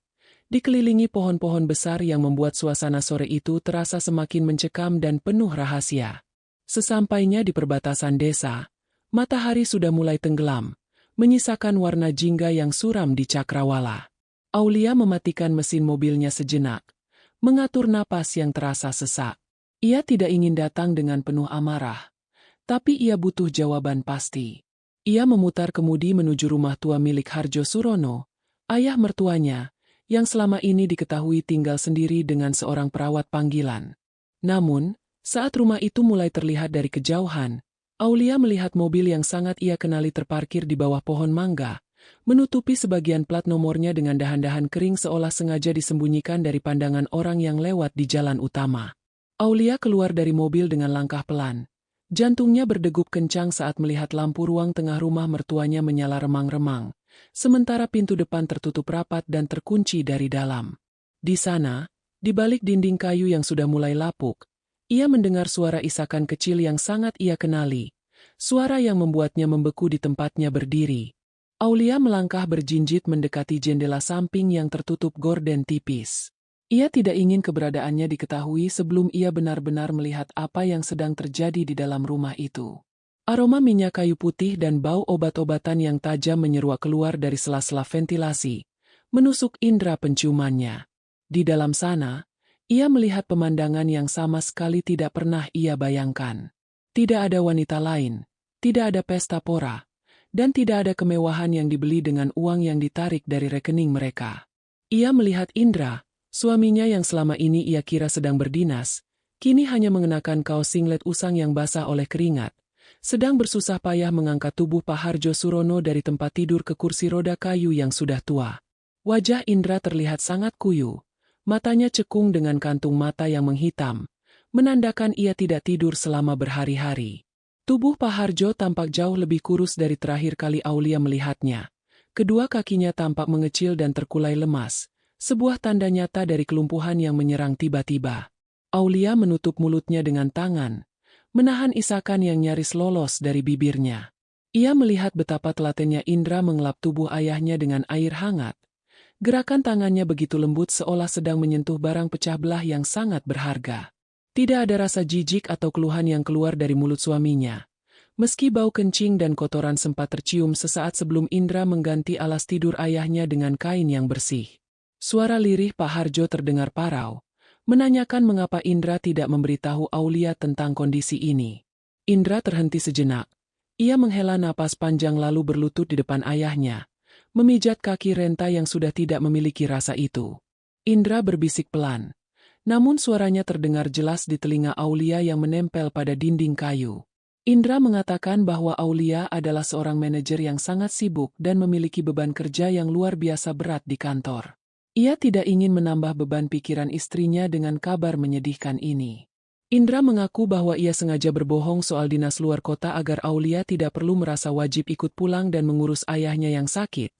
dikelilingi pohon-pohon besar yang membuat suasana sore itu terasa semakin mencekam dan penuh rahasia. Sesampainya di perbatasan desa, matahari sudah mulai tenggelam, menyisakan warna jingga yang suram di cakrawala. Aulia mematikan mesin mobilnya sejenak, mengatur napas yang terasa sesak. Ia tidak ingin datang dengan penuh amarah, tapi ia butuh jawaban pasti. Ia memutar kemudi menuju rumah tua milik Harjo Surono, ayah mertuanya, yang selama ini diketahui tinggal sendiri dengan seorang perawat panggilan. Namun, saat rumah itu mulai terlihat dari kejauhan, Aulia melihat mobil yang sangat ia kenali terparkir di bawah pohon mangga, menutupi sebagian plat nomornya dengan dahan-dahan kering seolah sengaja disembunyikan dari pandangan orang yang lewat di jalan utama. Aulia keluar dari mobil dengan langkah pelan. Jantungnya berdegup kencang saat melihat lampu ruang tengah rumah mertuanya menyala remang-remang, sementara pintu depan tertutup rapat dan terkunci dari dalam. Di sana, di balik dinding kayu yang sudah mulai lapuk, Ia mendengar suara isakan kecil yang sangat ia kenali, suara yang membuatnya membeku di tempatnya berdiri. Aulia melangkah berjinjit mendekati jendela samping yang tertutup gorden tipis. Ia tidak ingin keberadaannya diketahui sebelum ia benar-benar melihat apa yang sedang terjadi di dalam rumah itu. Aroma minyak kayu putih dan bau obat-obatan yang tajam menyeruak keluar dari sela-sela ventilasi, menusuk indera penciumannya. Di dalam sana, ia melihat pemandangan yang sama sekali tidak pernah ia bayangkan. Tidak ada wanita lain, tidak ada pesta pora, dan tidak ada kemewahan yang dibeli dengan uang yang ditarik dari rekening mereka. Ia melihat Indra, suaminya yang selama ini ia kira sedang berdinas, kini hanya mengenakan kaos singlet usang yang basah oleh keringat, sedang bersusah payah mengangkat tubuh Pak Harjo Surono dari tempat tidur ke kursi roda kayu yang sudah tua. Wajah Indra terlihat sangat kuyu, matanya cekung dengan kantung mata yang menghitam, menandakan ia tidak tidur selama berhari-hari. Tubuh Pak Harjo tampak jauh lebih kurus dari terakhir kali Aulia melihatnya. Kedua kakinya tampak mengecil dan terkulai lemas, sebuah tanda nyata dari kelumpuhan yang menyerang tiba-tiba. Aulia menutup mulutnya dengan tangan, menahan isakan yang nyaris lolos dari bibirnya. Ia melihat betapa telatennya Indra mengelap tubuh ayahnya dengan air hangat. Gerakan tangannya begitu lembut seolah sedang menyentuh barang pecah belah yang sangat berharga. Tidak ada rasa jijik atau keluhan yang keluar dari mulut suaminya. Meski bau kencing dan kotoran sempat tercium sesaat sebelum Indra mengganti alas tidur ayahnya dengan kain yang bersih. Suara lirih Pak Harjo terdengar parau, menanyakan mengapa Indra tidak memberitahu Aulia tentang kondisi ini. Indra terhenti sejenak. Ia menghela napas panjang lalu berlutut di depan ayahnya, memijat kaki renta yang sudah tidak memiliki rasa itu. Indra berbisik pelan. Namun suaranya terdengar jelas di telinga Aulia yang menempel pada dinding kayu. Indra mengatakan bahwa Aulia adalah seorang manajer yang sangat sibuk dan memiliki beban kerja yang luar biasa berat di kantor. Ia tidak ingin menambah beban pikiran istrinya dengan kabar menyedihkan ini. Indra mengaku bahwa ia sengaja berbohong soal dinas luar kota agar Aulia tidak perlu merasa wajib ikut pulang dan mengurus ayahnya yang sakit,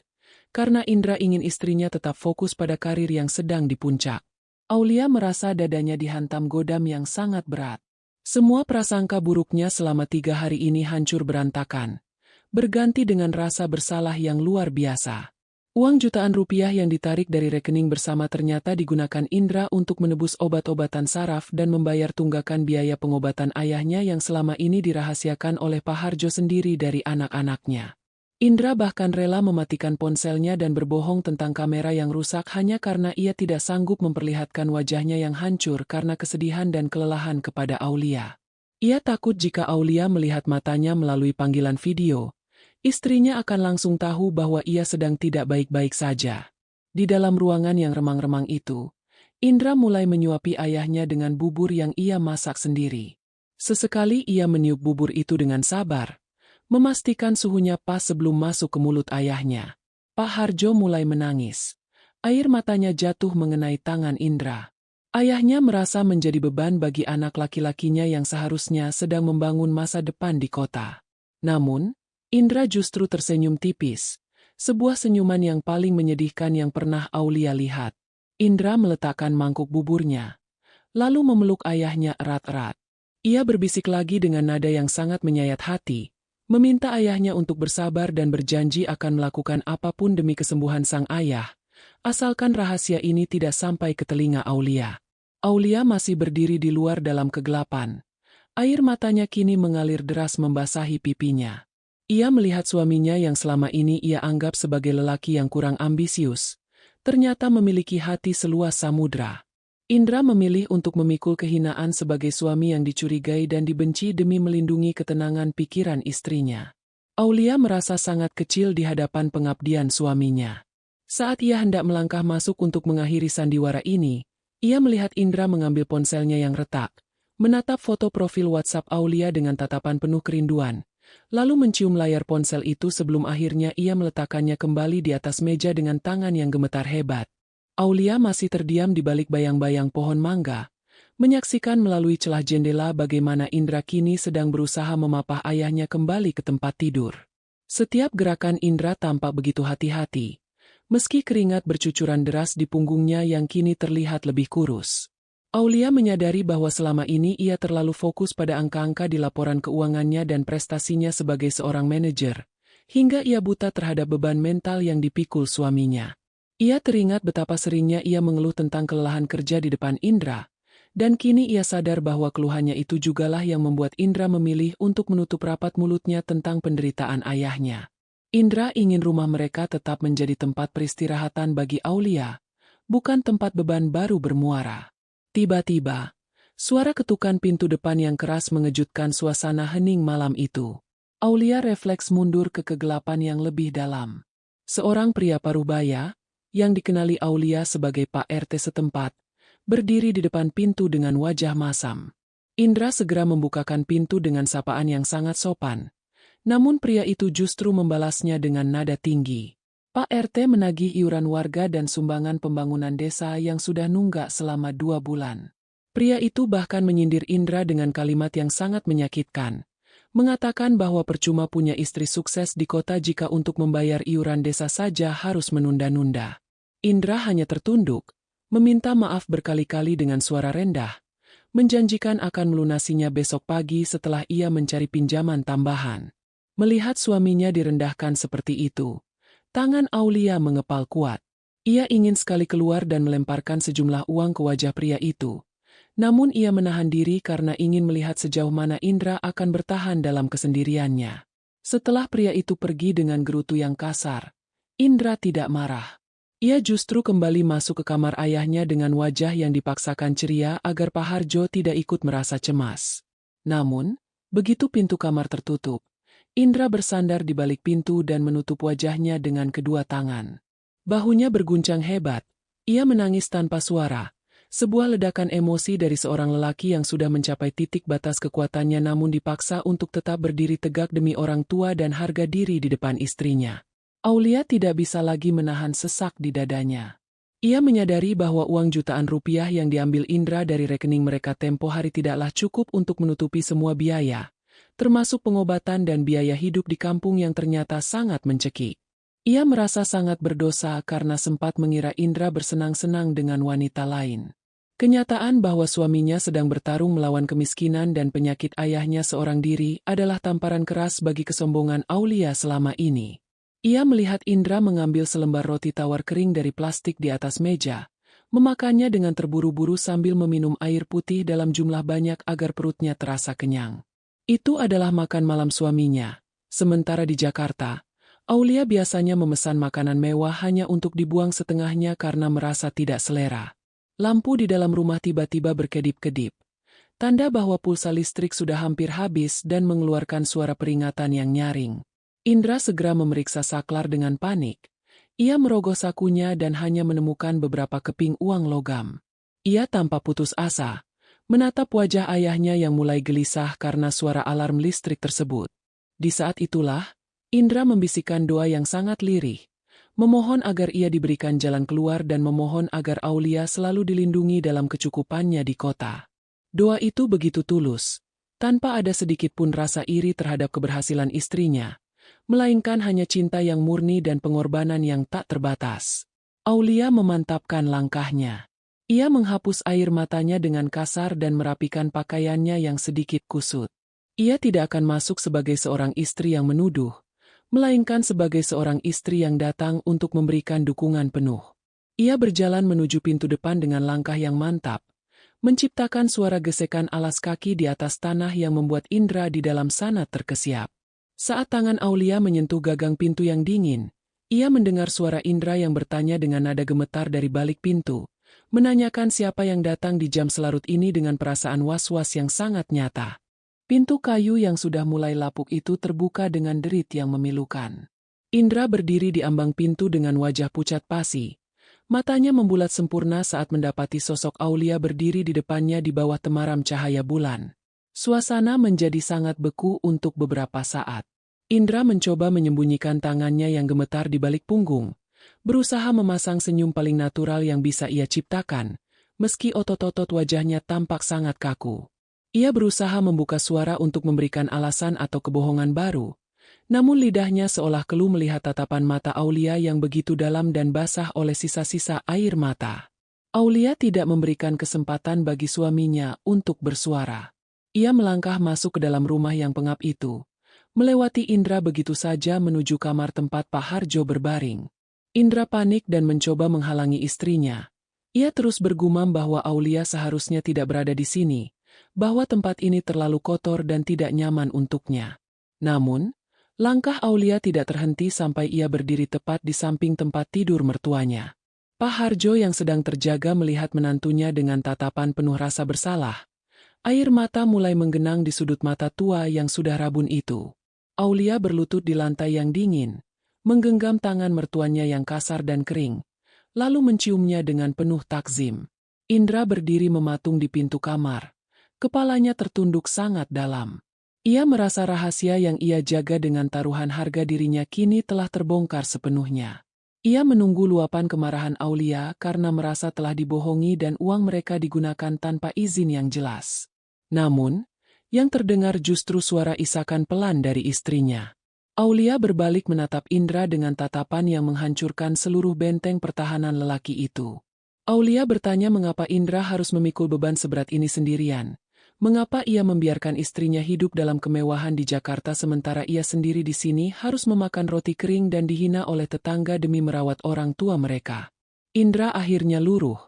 karena Indra ingin istrinya tetap fokus pada karir yang sedang di puncak. Aulia merasa dadanya dihantam godam yang sangat berat. Semua prasangka buruknya selama 3 hari ini hancur berantakan, berganti dengan rasa bersalah yang luar biasa. Uang jutaan rupiah yang ditarik dari rekening bersama ternyata digunakan Indra untuk menebus obat-obatan saraf dan membayar tunggakan biaya pengobatan ayahnya yang selama ini dirahasiakan oleh Pak Harjo sendiri dari anak-anaknya. Indra bahkan rela mematikan ponselnya dan berbohong tentang kamera yang rusak hanya karena ia tidak sanggup memperlihatkan wajahnya yang hancur karena kesedihan dan kelelahan kepada Aulia. Ia takut jika Aulia melihat matanya melalui panggilan video, istrinya akan langsung tahu bahwa ia sedang tidak baik-baik saja. Di dalam ruangan yang remang-remang itu, Indra mulai menyuapi ayahnya dengan bubur yang ia masak sendiri. Sesekali ia meniup bubur itu dengan sabar, memastikan suhunya pas sebelum masuk ke mulut ayahnya. Pak Harjo mulai menangis. Air matanya jatuh mengenai tangan Indra. Ayahnya merasa menjadi beban bagi anak laki-lakinya yang seharusnya sedang membangun masa depan di kota. Namun, Indra justru tersenyum tipis, sebuah senyuman yang paling menyedihkan yang pernah Aulia lihat. Indra meletakkan mangkuk buburnya, lalu memeluk ayahnya erat-erat. Ia berbisik lagi dengan nada yang sangat menyayat hati, meminta ayahnya untuk bersabar dan berjanji akan melakukan apapun demi kesembuhan sang ayah, asalkan rahasia ini tidak sampai ke telinga Aulia. Aulia masih berdiri di luar dalam kegelapan. Air matanya kini mengalir deras membasahi pipinya. Ia melihat suaminya yang selama ini ia anggap sebagai lelaki yang kurang ambisius, ternyata memiliki hati seluas samudra. Indra memilih untuk memikul kehinaan sebagai suami yang dicurigai dan dibenci demi melindungi ketenangan pikiran istrinya. Aulia merasa sangat kecil di hadapan pengabdian suaminya. Saat ia hendak melangkah masuk untuk mengakhiri sandiwara ini, ia melihat Indra mengambil ponselnya yang retak, menatap foto profil WhatsApp Aulia dengan tatapan penuh kerinduan, lalu mencium layar ponsel itu sebelum akhirnya ia meletakkannya kembali di atas meja dengan tangan yang gemetar hebat. Aulia masih terdiam di balik bayang-bayang pohon mangga, menyaksikan melalui celah jendela bagaimana Indra kini sedang berusaha memapah ayahnya kembali ke tempat tidur. Setiap gerakan Indra tampak begitu hati-hati, meski keringat bercucuran deras di punggungnya yang kini terlihat lebih kurus. Aulia menyadari bahwa selama ini ia terlalu fokus pada angka-angka di laporan keuangannya dan prestasinya sebagai seorang manajer, hingga ia buta terhadap beban mental yang dipikul suaminya. Ia teringat betapa seringnya ia mengeluh tentang kelelahan kerja di depan Indra, dan kini ia sadar bahwa keluhannya itu jugalah yang membuat Indra memilih untuk menutup rapat mulutnya tentang penderitaan ayahnya. Indra ingin rumah mereka tetap menjadi tempat peristirahatan bagi Aulia, bukan tempat beban baru bermuara. Tiba-tiba, suara ketukan pintu depan yang keras mengejutkan suasana hening malam itu. Aulia refleks mundur ke kegelapan yang lebih dalam. Seorang pria parubaya, yang dikenali Aulia sebagai Pak RT setempat, berdiri di depan pintu dengan wajah masam. Indra segera membukakan pintu dengan sapaan yang sangat sopan. Namun pria itu justru membalasnya dengan nada tinggi. Pak RT menagih iuran warga dan sumbangan pembangunan desa yang sudah nunggak selama 2 bulan. Pria itu bahkan menyindir Indra dengan kalimat yang sangat menyakitkan. Mengatakan bahwa percuma punya istri sukses di kota jika untuk membayar iuran desa saja harus menunda-nunda. Indra hanya tertunduk, meminta maaf berkali-kali dengan suara rendah, menjanjikan akan melunasinya besok pagi setelah ia mencari pinjaman tambahan. Melihat suaminya direndahkan seperti itu, tangan Aulia mengepal kuat. Ia ingin sekali keluar dan melemparkan sejumlah uang ke wajah pria itu. Namun ia menahan diri karena ingin melihat sejauh mana Indra akan bertahan dalam kesendiriannya. Setelah pria itu pergi dengan gerutu yang kasar, Indra tidak marah. Ia justru kembali masuk ke kamar ayahnya dengan wajah yang dipaksakan ceria agar Pak Harjo tidak ikut merasa cemas. Namun, begitu pintu kamar tertutup, Indra bersandar di balik pintu dan menutup wajahnya dengan kedua tangan. Bahunya berguncang hebat, ia menangis tanpa suara. Sebuah ledakan emosi dari seorang lelaki yang sudah mencapai titik batas kekuatannya namun dipaksa untuk tetap berdiri tegak demi orang tua dan harga diri di depan istrinya. Aulia tidak bisa lagi menahan sesak di dadanya. Ia menyadari bahwa uang jutaan rupiah yang diambil Indra dari rekening mereka tempo hari tidaklah cukup untuk menutupi semua biaya, termasuk pengobatan dan biaya hidup di kampung yang ternyata sangat mencekik. Ia merasa sangat berdosa karena sempat mengira Indra bersenang-senang dengan wanita lain. Kenyataan bahwa suaminya sedang bertarung melawan kemiskinan dan penyakit ayahnya seorang diri adalah tamparan keras bagi kesombongan Aulia selama ini. Ia melihat Indra mengambil selembar roti tawar kering dari plastik di atas meja, memakannya dengan terburu-buru sambil meminum air putih dalam jumlah banyak agar perutnya terasa kenyang. Itu adalah makan malam suaminya. Sementara di Jakarta, Aulia biasanya memesan makanan mewah hanya untuk dibuang setengahnya karena merasa tidak selera. Lampu di dalam rumah tiba-tiba berkedip-kedip. Tanda bahwa pulsa listrik sudah hampir habis dan mengeluarkan suara peringatan yang nyaring. Indra segera memeriksa saklar dengan panik. Ia merogoh sakunya dan hanya menemukan beberapa keping uang logam. Ia tanpa putus asa menatap wajah ayahnya yang mulai gelisah karena suara alarm listrik tersebut. Di saat itulah, Indra membisikkan doa yang sangat lirih, memohon agar ia diberikan jalan keluar dan memohon agar Aulia selalu dilindungi dalam kecukupannya di kota. Doa itu begitu tulus, tanpa ada sedikit pun rasa iri terhadap keberhasilan istrinya, melainkan hanya cinta yang murni dan pengorbanan yang tak terbatas. Aulia memantapkan langkahnya. Ia menghapus air matanya dengan kasar dan merapikan pakaiannya yang sedikit kusut. Ia tidak akan masuk sebagai seorang istri yang menuduh, melainkan sebagai seorang istri yang datang untuk memberikan dukungan penuh. Ia berjalan menuju pintu depan dengan langkah yang mantap, menciptakan suara gesekan alas kaki di atas tanah yang membuat Indra di dalam sana terkesiap. Saat tangan Aulia menyentuh gagang pintu yang dingin, ia mendengar suara Indra yang bertanya dengan nada gemetar dari balik pintu, menanyakan siapa yang datang di jam selarut ini dengan perasaan was-was yang sangat nyata. Pintu kayu yang sudah mulai lapuk itu terbuka dengan derit yang memilukan. Indra berdiri di ambang pintu dengan wajah pucat pasi. Matanya membulat sempurna saat mendapati sosok Aulia berdiri di depannya di bawah temaram cahaya bulan. Suasana menjadi sangat beku untuk beberapa saat. Indra mencoba menyembunyikan tangannya yang gemetar di balik punggung, berusaha memasang senyum paling natural yang bisa ia ciptakan, meski otot-otot wajahnya tampak sangat kaku. Ia berusaha membuka suara untuk memberikan alasan atau kebohongan baru, namun lidahnya seolah keluh melihat tatapan mata Aulia yang begitu dalam dan basah oleh sisa-sisa air mata. Aulia tidak memberikan kesempatan bagi suaminya untuk bersuara. Ia melangkah masuk ke dalam rumah yang pengap itu, melewati Indra begitu saja menuju kamar tempat Pak Harjo berbaring. Indra panik dan mencoba menghalangi istrinya. Ia terus bergumam bahwa Aulia seharusnya tidak berada di sini, bahwa tempat ini terlalu kotor dan tidak nyaman untuknya. Namun, langkah Aulia tidak terhenti sampai ia berdiri tepat di samping tempat tidur mertuanya. Pak Harjo yang sedang terjaga melihat menantunya dengan tatapan penuh rasa bersalah. Air mata mulai menggenang di sudut mata tua yang sudah rabun itu. Aulia berlutut di lantai yang dingin, menggenggam tangan mertuanya yang kasar dan kering, lalu menciumnya dengan penuh takzim. Indra berdiri mematung di pintu kamar. Kepalanya tertunduk sangat dalam. Ia merasa rahasia yang ia jaga dengan taruhan harga dirinya kini telah terbongkar sepenuhnya. Ia menunggu luapan kemarahan Aulia karena merasa telah dibohongi dan uang mereka digunakan tanpa izin yang jelas. Namun, yang terdengar justru suara isakan pelan dari istrinya. Aulia berbalik menatap Indra dengan tatapan yang menghancurkan seluruh benteng pertahanan lelaki itu. Aulia bertanya mengapa Indra harus memikul beban seberat ini sendirian. Mengapa ia membiarkan istrinya hidup dalam kemewahan di Jakarta sementara ia sendiri di sini harus memakan roti kering dan dihina oleh tetangga demi merawat orang tua mereka. Indra akhirnya luruh.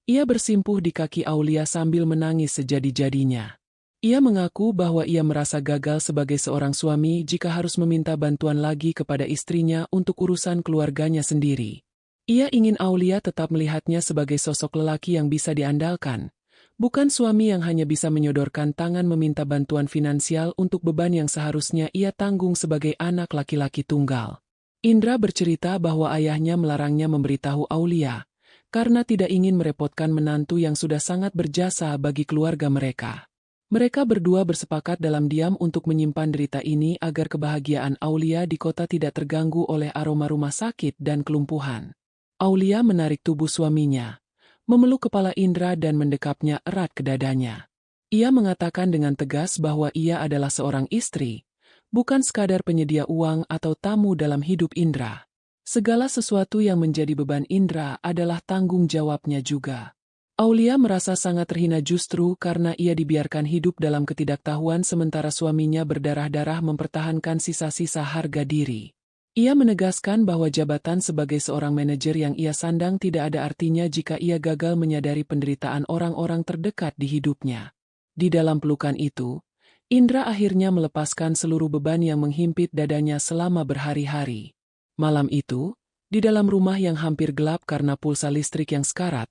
Ia bersimpuh di kaki Aulia sambil menangis sejadi-jadinya. Ia mengaku bahwa ia merasa gagal sebagai seorang suami jika harus meminta bantuan lagi kepada istrinya untuk urusan keluarganya sendiri. Ia ingin Aulia tetap melihatnya sebagai sosok lelaki yang bisa diandalkan. Bukan suami yang hanya bisa menyodorkan tangan meminta bantuan finansial untuk beban yang seharusnya ia tanggung sebagai anak laki-laki tunggal. Indra bercerita bahwa ayahnya melarangnya memberitahu Aulia, karena tidak ingin merepotkan menantu yang sudah sangat berjasa bagi keluarga mereka. Mereka berdua bersepakat dalam diam untuk menyimpan derita ini agar kebahagiaan Aulia di kota tidak terganggu oleh aroma rumah sakit dan kelumpuhan. Aulia menarik tubuh suaminya, memeluk kepala Indra dan mendekapnya erat ke dadanya. Ia mengatakan dengan tegas bahwa ia adalah seorang istri, bukan sekadar penyedia uang atau tamu dalam hidup Indra. Segala sesuatu yang menjadi beban Indra adalah tanggung jawabnya juga. Aulia merasa sangat terhina justru karena ia dibiarkan hidup dalam ketidaktahuan sementara suaminya berdarah-darah mempertahankan sisa-sisa harga diri. Ia menegaskan bahwa jabatan sebagai seorang manajer yang ia sandang tidak ada artinya jika ia gagal menyadari penderitaan orang-orang terdekat di hidupnya. Di dalam pelukan itu, Indra akhirnya melepaskan seluruh beban yang menghimpit dadanya selama berhari-hari. Malam itu, di dalam rumah yang hampir gelap karena pulsa listrik yang sekarat,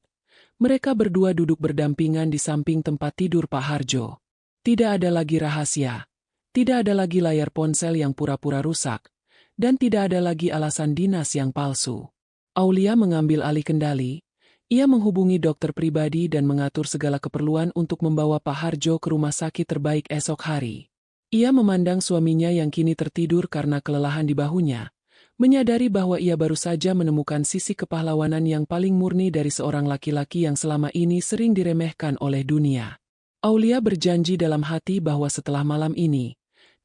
mereka berdua duduk berdampingan di samping tempat tidur Pak Harjo. Tidak ada lagi rahasia, tidak ada lagi layar ponsel yang pura-pura rusak, dan tidak ada lagi alasan dinas yang palsu. Aulia mengambil alih kendali. Ia menghubungi dokter pribadi dan mengatur segala keperluan untuk membawa Pak Harjo ke rumah sakit terbaik esok hari. Ia memandang suaminya yang kini tertidur karena kelelahan di bahunya, menyadari bahwa ia baru saja menemukan sisi kepahlawanan yang paling murni dari seorang laki-laki yang selama ini sering diremehkan oleh dunia. Aulia berjanji dalam hati bahwa setelah malam ini,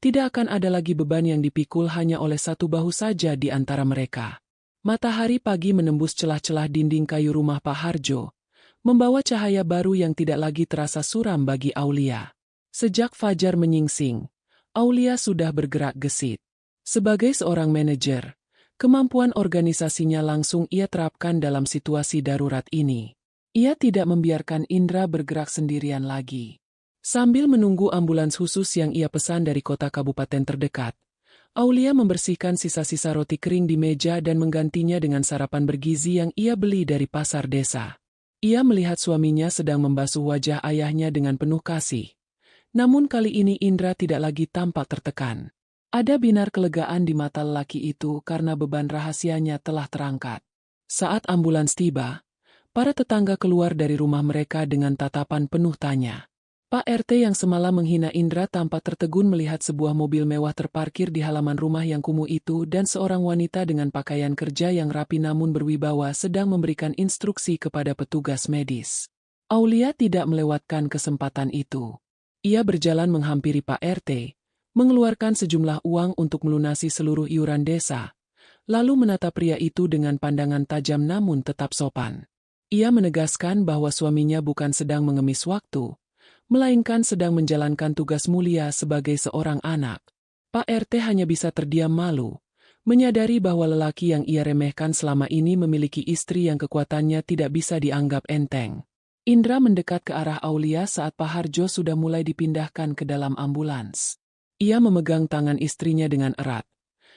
tidak akan ada lagi beban yang dipikul hanya oleh satu bahu saja di antara mereka. Matahari pagi menembus celah-celah dinding kayu rumah Pak Harjo, membawa cahaya baru yang tidak lagi terasa suram bagi Aulia. Sejak fajar menyingsing, Aulia sudah bergerak gesit. Sebagai seorang manajer, kemampuan organisasinya langsung ia terapkan dalam situasi darurat ini. Ia tidak membiarkan Indra bergerak sendirian lagi. Sambil menunggu ambulans khusus yang ia pesan dari kota kabupaten terdekat, Aulia membersihkan sisa-sisa roti kering di meja dan menggantinya dengan sarapan bergizi yang ia beli dari pasar desa. Ia melihat suaminya sedang membasuh wajah ayahnya dengan penuh kasih. Namun kali ini Indra tidak lagi tampak tertekan. Ada binar kelegaan di mata lelaki itu karena beban rahasianya telah terangkat. Saat ambulans tiba, para tetangga keluar dari rumah mereka dengan tatapan penuh tanya. Pak RT yang semalam menghina Indra tampak tertegun melihat sebuah mobil mewah terparkir di halaman rumah yang kumuh itu dan seorang wanita dengan pakaian kerja yang rapi namun berwibawa sedang memberikan instruksi kepada petugas medis. Aulia tidak melewatkan kesempatan itu. Ia berjalan menghampiri Pak RT, mengeluarkan sejumlah uang untuk melunasi seluruh iuran desa, lalu menatap pria itu dengan pandangan tajam namun tetap sopan. Ia menegaskan bahwa suaminya bukan sedang mengemis waktu, melainkan sedang menjalankan tugas mulia sebagai seorang anak. Pak RT hanya bisa terdiam malu, menyadari bahwa lelaki yang ia remehkan selama ini memiliki istri yang kekuatannya tidak bisa dianggap enteng. Indra mendekat ke arah Aulia saat Pak Harjo sudah mulai dipindahkan ke dalam ambulans. Ia memegang tangan istrinya dengan erat,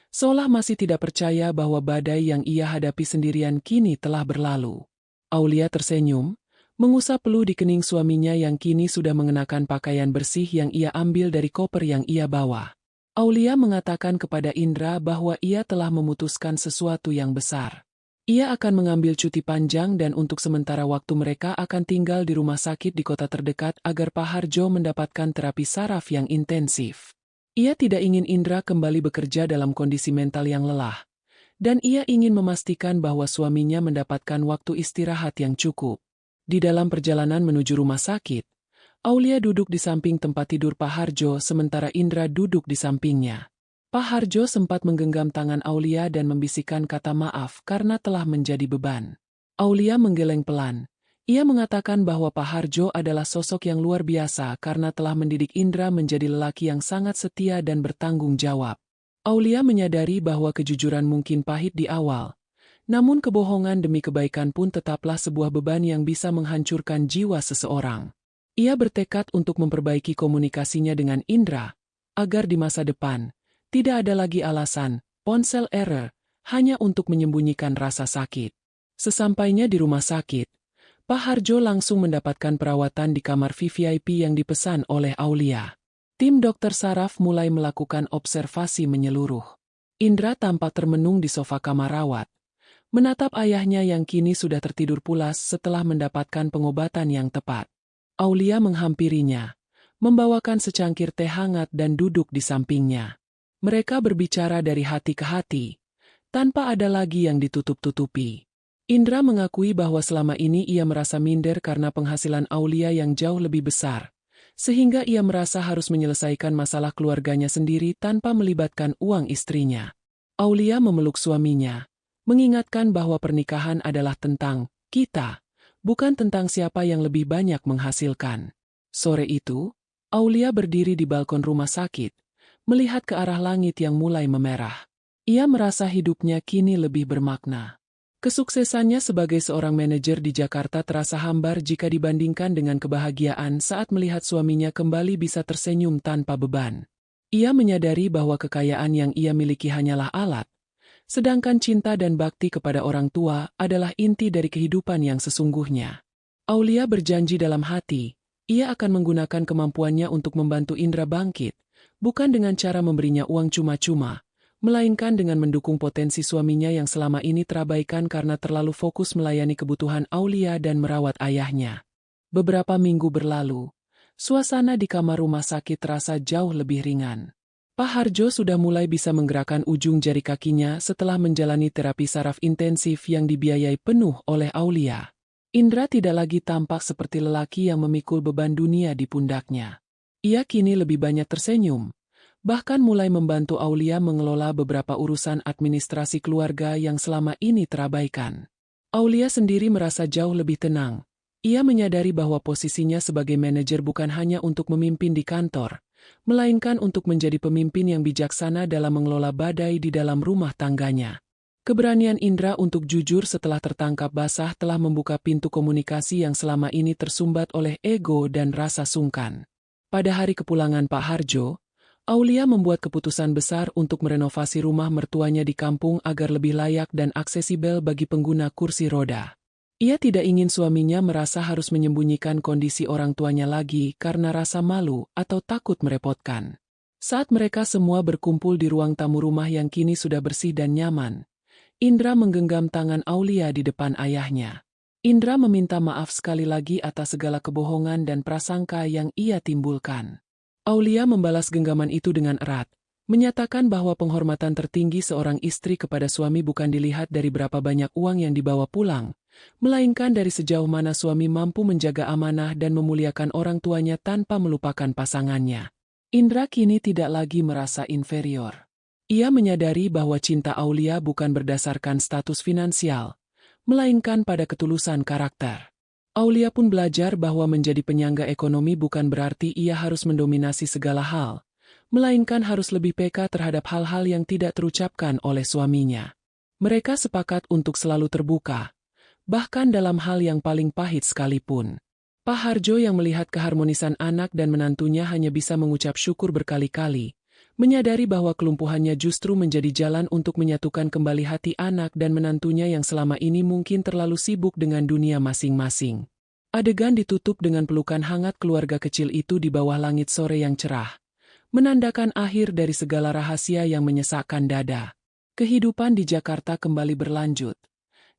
seolah masih tidak percaya bahwa badai yang ia hadapi sendirian kini telah berlalu. Aulia tersenyum, mengusap peluh di kening suaminya yang kini sudah mengenakan pakaian bersih yang ia ambil dari koper yang ia bawa. Aulia mengatakan kepada Indra bahwa ia telah memutuskan sesuatu yang besar. Ia akan mengambil cuti panjang dan untuk sementara waktu mereka akan tinggal di rumah sakit di kota terdekat agar Pak Harjo mendapatkan terapi saraf yang intensif. Ia tidak ingin Indra kembali bekerja dalam kondisi mental yang lelah. Dan ia ingin memastikan bahwa suaminya mendapatkan waktu istirahat yang cukup. Di dalam perjalanan menuju rumah sakit, Aulia duduk di samping tempat tidur Pak Harjo sementara Indra duduk di sampingnya. Pak Harjo sempat menggenggam tangan Aulia dan membisikkan kata maaf karena telah menjadi beban. Aulia menggeleng pelan. Ia mengatakan bahwa Pak Harjo adalah sosok yang luar biasa karena telah mendidik Indra menjadi lelaki yang sangat setia dan bertanggung jawab. Aulia menyadari bahwa kejujuran mungkin pahit di awal, namun kebohongan demi kebaikan pun tetaplah sebuah beban yang bisa menghancurkan jiwa seseorang. Ia bertekad untuk memperbaiki komunikasinya dengan Indra, agar di masa depan, tidak ada lagi alasan, ponsel error, hanya untuk menyembunyikan rasa sakit. Sesampainya di rumah sakit, Pak Harjo langsung mendapatkan perawatan di kamar VVIP yang dipesan oleh Aulia. Tim dokter saraf mulai melakukan observasi menyeluruh. Indra tampak termenung di sofa kamar rawat, menatap ayahnya yang kini sudah tertidur pulas setelah mendapatkan pengobatan yang tepat. Aulia menghampirinya, membawakan secangkir teh hangat dan duduk di sampingnya. Mereka berbicara dari hati ke hati, tanpa ada lagi yang ditutup-tutupi. Indra mengakui bahwa selama ini ia merasa minder karena penghasilan Aulia yang jauh lebih besar, sehingga ia merasa harus menyelesaikan masalah keluarganya sendiri tanpa melibatkan uang istrinya. Aulia memeluk suaminya, mengingatkan bahwa pernikahan adalah tentang kita, bukan tentang siapa yang lebih banyak menghasilkan. Sore itu, Aulia berdiri di balkon rumah sakit, melihat ke arah langit yang mulai memerah. Ia merasa hidupnya kini lebih bermakna. Kesuksesannya sebagai seorang manajer di Jakarta terasa hambar jika dibandingkan dengan kebahagiaan saat melihat suaminya kembali bisa tersenyum tanpa beban. Ia menyadari bahwa kekayaan yang ia miliki hanyalah alat, sedangkan cinta dan bakti kepada orang tua adalah inti dari kehidupan yang sesungguhnya. Aulia berjanji dalam hati, ia akan menggunakan kemampuannya untuk membantu Indra bangkit, bukan dengan cara memberinya uang cuma-cuma, melainkan dengan mendukung potensi suaminya yang selama ini terabaikan karena terlalu fokus melayani kebutuhan Aulia dan merawat ayahnya. Beberapa minggu berlalu, suasana di kamar rumah sakit terasa jauh lebih ringan. Pak Harjo sudah mulai bisa menggerakkan ujung jari kakinya setelah menjalani terapi saraf intensif yang dibiayai penuh oleh Aulia. Indra tidak lagi tampak seperti lelaki yang memikul beban dunia di pundaknya. Ia kini lebih banyak tersenyum, bahkan mulai membantu Aulia mengelola beberapa urusan administrasi keluarga yang selama ini terabaikan. Aulia sendiri merasa jauh lebih tenang. Ia menyadari bahwa posisinya sebagai manajer bukan hanya untuk memimpin di kantor, melainkan untuk menjadi pemimpin yang bijaksana dalam mengelola badai di dalam rumah tangganya. Keberanian Indra untuk jujur setelah tertangkap basah telah membuka pintu komunikasi yang selama ini tersumbat oleh ego dan rasa sungkan. Pada hari kepulangan Pak Harjo, Aulia membuat keputusan besar untuk merenovasi rumah mertuanya di kampung agar lebih layak dan aksesibel bagi pengguna kursi roda. Ia tidak ingin suaminya merasa harus menyembunyikan kondisi orang tuanya lagi karena rasa malu atau takut merepotkan. Saat mereka semua berkumpul di ruang tamu rumah yang kini sudah bersih dan nyaman, Indra menggenggam tangan Aulia di depan ayahnya. Indra meminta maaf sekali lagi atas segala kebohongan dan prasangka yang ia timbulkan. Aulia membalas genggaman itu dengan erat, menyatakan bahwa penghormatan tertinggi seorang istri kepada suami bukan dilihat dari berapa banyak uang yang dibawa pulang, melainkan dari sejauh mana suami mampu menjaga amanah dan memuliakan orang tuanya tanpa melupakan pasangannya. Indra kini tidak lagi merasa inferior. Ia menyadari bahwa cinta Aulia bukan berdasarkan status finansial, melainkan pada ketulusan karakter. Aulia pun belajar bahwa menjadi penyangga ekonomi bukan berarti ia harus mendominasi segala hal, melainkan harus lebih peka terhadap hal-hal yang tidak terucapkan oleh suaminya. Mereka sepakat untuk selalu terbuka, bahkan dalam hal yang paling pahit sekalipun. Pak Harjo yang melihat keharmonisan anak dan menantunya hanya bisa mengucap syukur berkali-kali, menyadari bahwa kelumpuhannya justru menjadi jalan untuk menyatukan kembali hati anak dan menantunya yang selama ini mungkin terlalu sibuk dengan dunia masing-masing. Adegan ditutup dengan pelukan hangat keluarga kecil itu di bawah langit sore yang cerah, menandakan akhir dari segala rahasia yang menyesakkan dada. Kehidupan di Jakarta kembali berlanjut,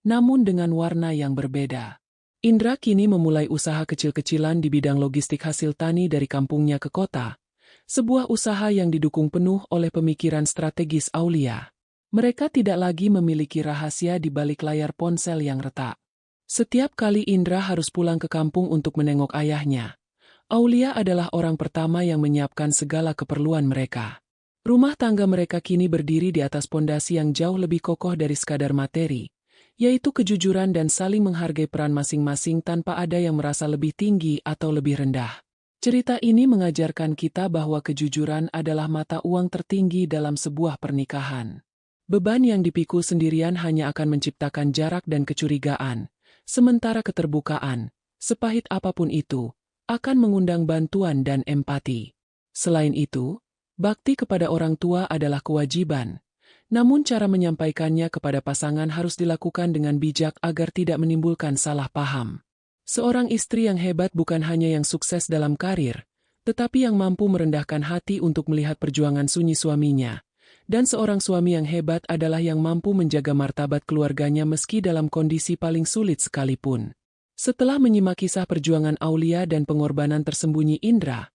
namun dengan warna yang berbeda. Indra kini memulai usaha kecil-kecilan di bidang logistik hasil tani dari kampungnya ke kota, sebuah usaha yang didukung penuh oleh pemikiran strategis Aulia. Mereka tidak lagi memiliki rahasia di balik layar ponsel yang retak. Setiap kali Indra harus pulang ke kampung untuk menengok ayahnya, Aulia adalah orang pertama yang menyiapkan segala keperluan mereka. Rumah tangga mereka kini berdiri di atas pondasi yang jauh lebih kokoh dari sekadar materi, yaitu kejujuran dan saling menghargai peran masing-masing tanpa ada yang merasa lebih tinggi atau lebih rendah. Cerita ini mengajarkan kita bahwa kejujuran adalah mata uang tertinggi dalam sebuah pernikahan. Beban yang dipikul sendirian hanya akan menciptakan jarak dan kecurigaan, sementara keterbukaan, sepahit apapun itu, akan mengundang bantuan dan empati. Selain itu, bakti kepada orang tua adalah kewajiban, namun cara menyampaikannya kepada pasangan harus dilakukan dengan bijak agar tidak menimbulkan salah paham. Seorang istri yang hebat bukan hanya yang sukses dalam karir, tetapi yang mampu merendahkan hati untuk melihat perjuangan sunyi suaminya. Dan seorang suami yang hebat adalah yang mampu menjaga martabat keluarganya meski dalam kondisi paling sulit sekalipun. Setelah menyimak kisah perjuangan Aulia dan pengorbanan tersembunyi Indra,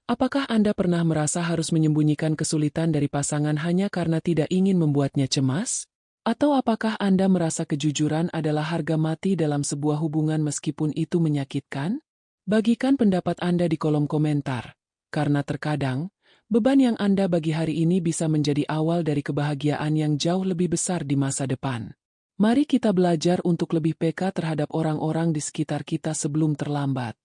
apakah Anda pernah merasa harus menyembunyikan kesulitan dari pasangan hanya karena tidak ingin membuatnya cemas? Atau apakah Anda merasa kejujuran adalah harga mati dalam sebuah hubungan meskipun itu menyakitkan? Bagikan pendapat Anda di kolom komentar, karena terkadang, beban yang Anda bagi hari ini bisa menjadi awal dari kebahagiaan yang jauh lebih besar di masa depan. Mari kita belajar untuk lebih peka terhadap orang-orang di sekitar kita sebelum terlambat.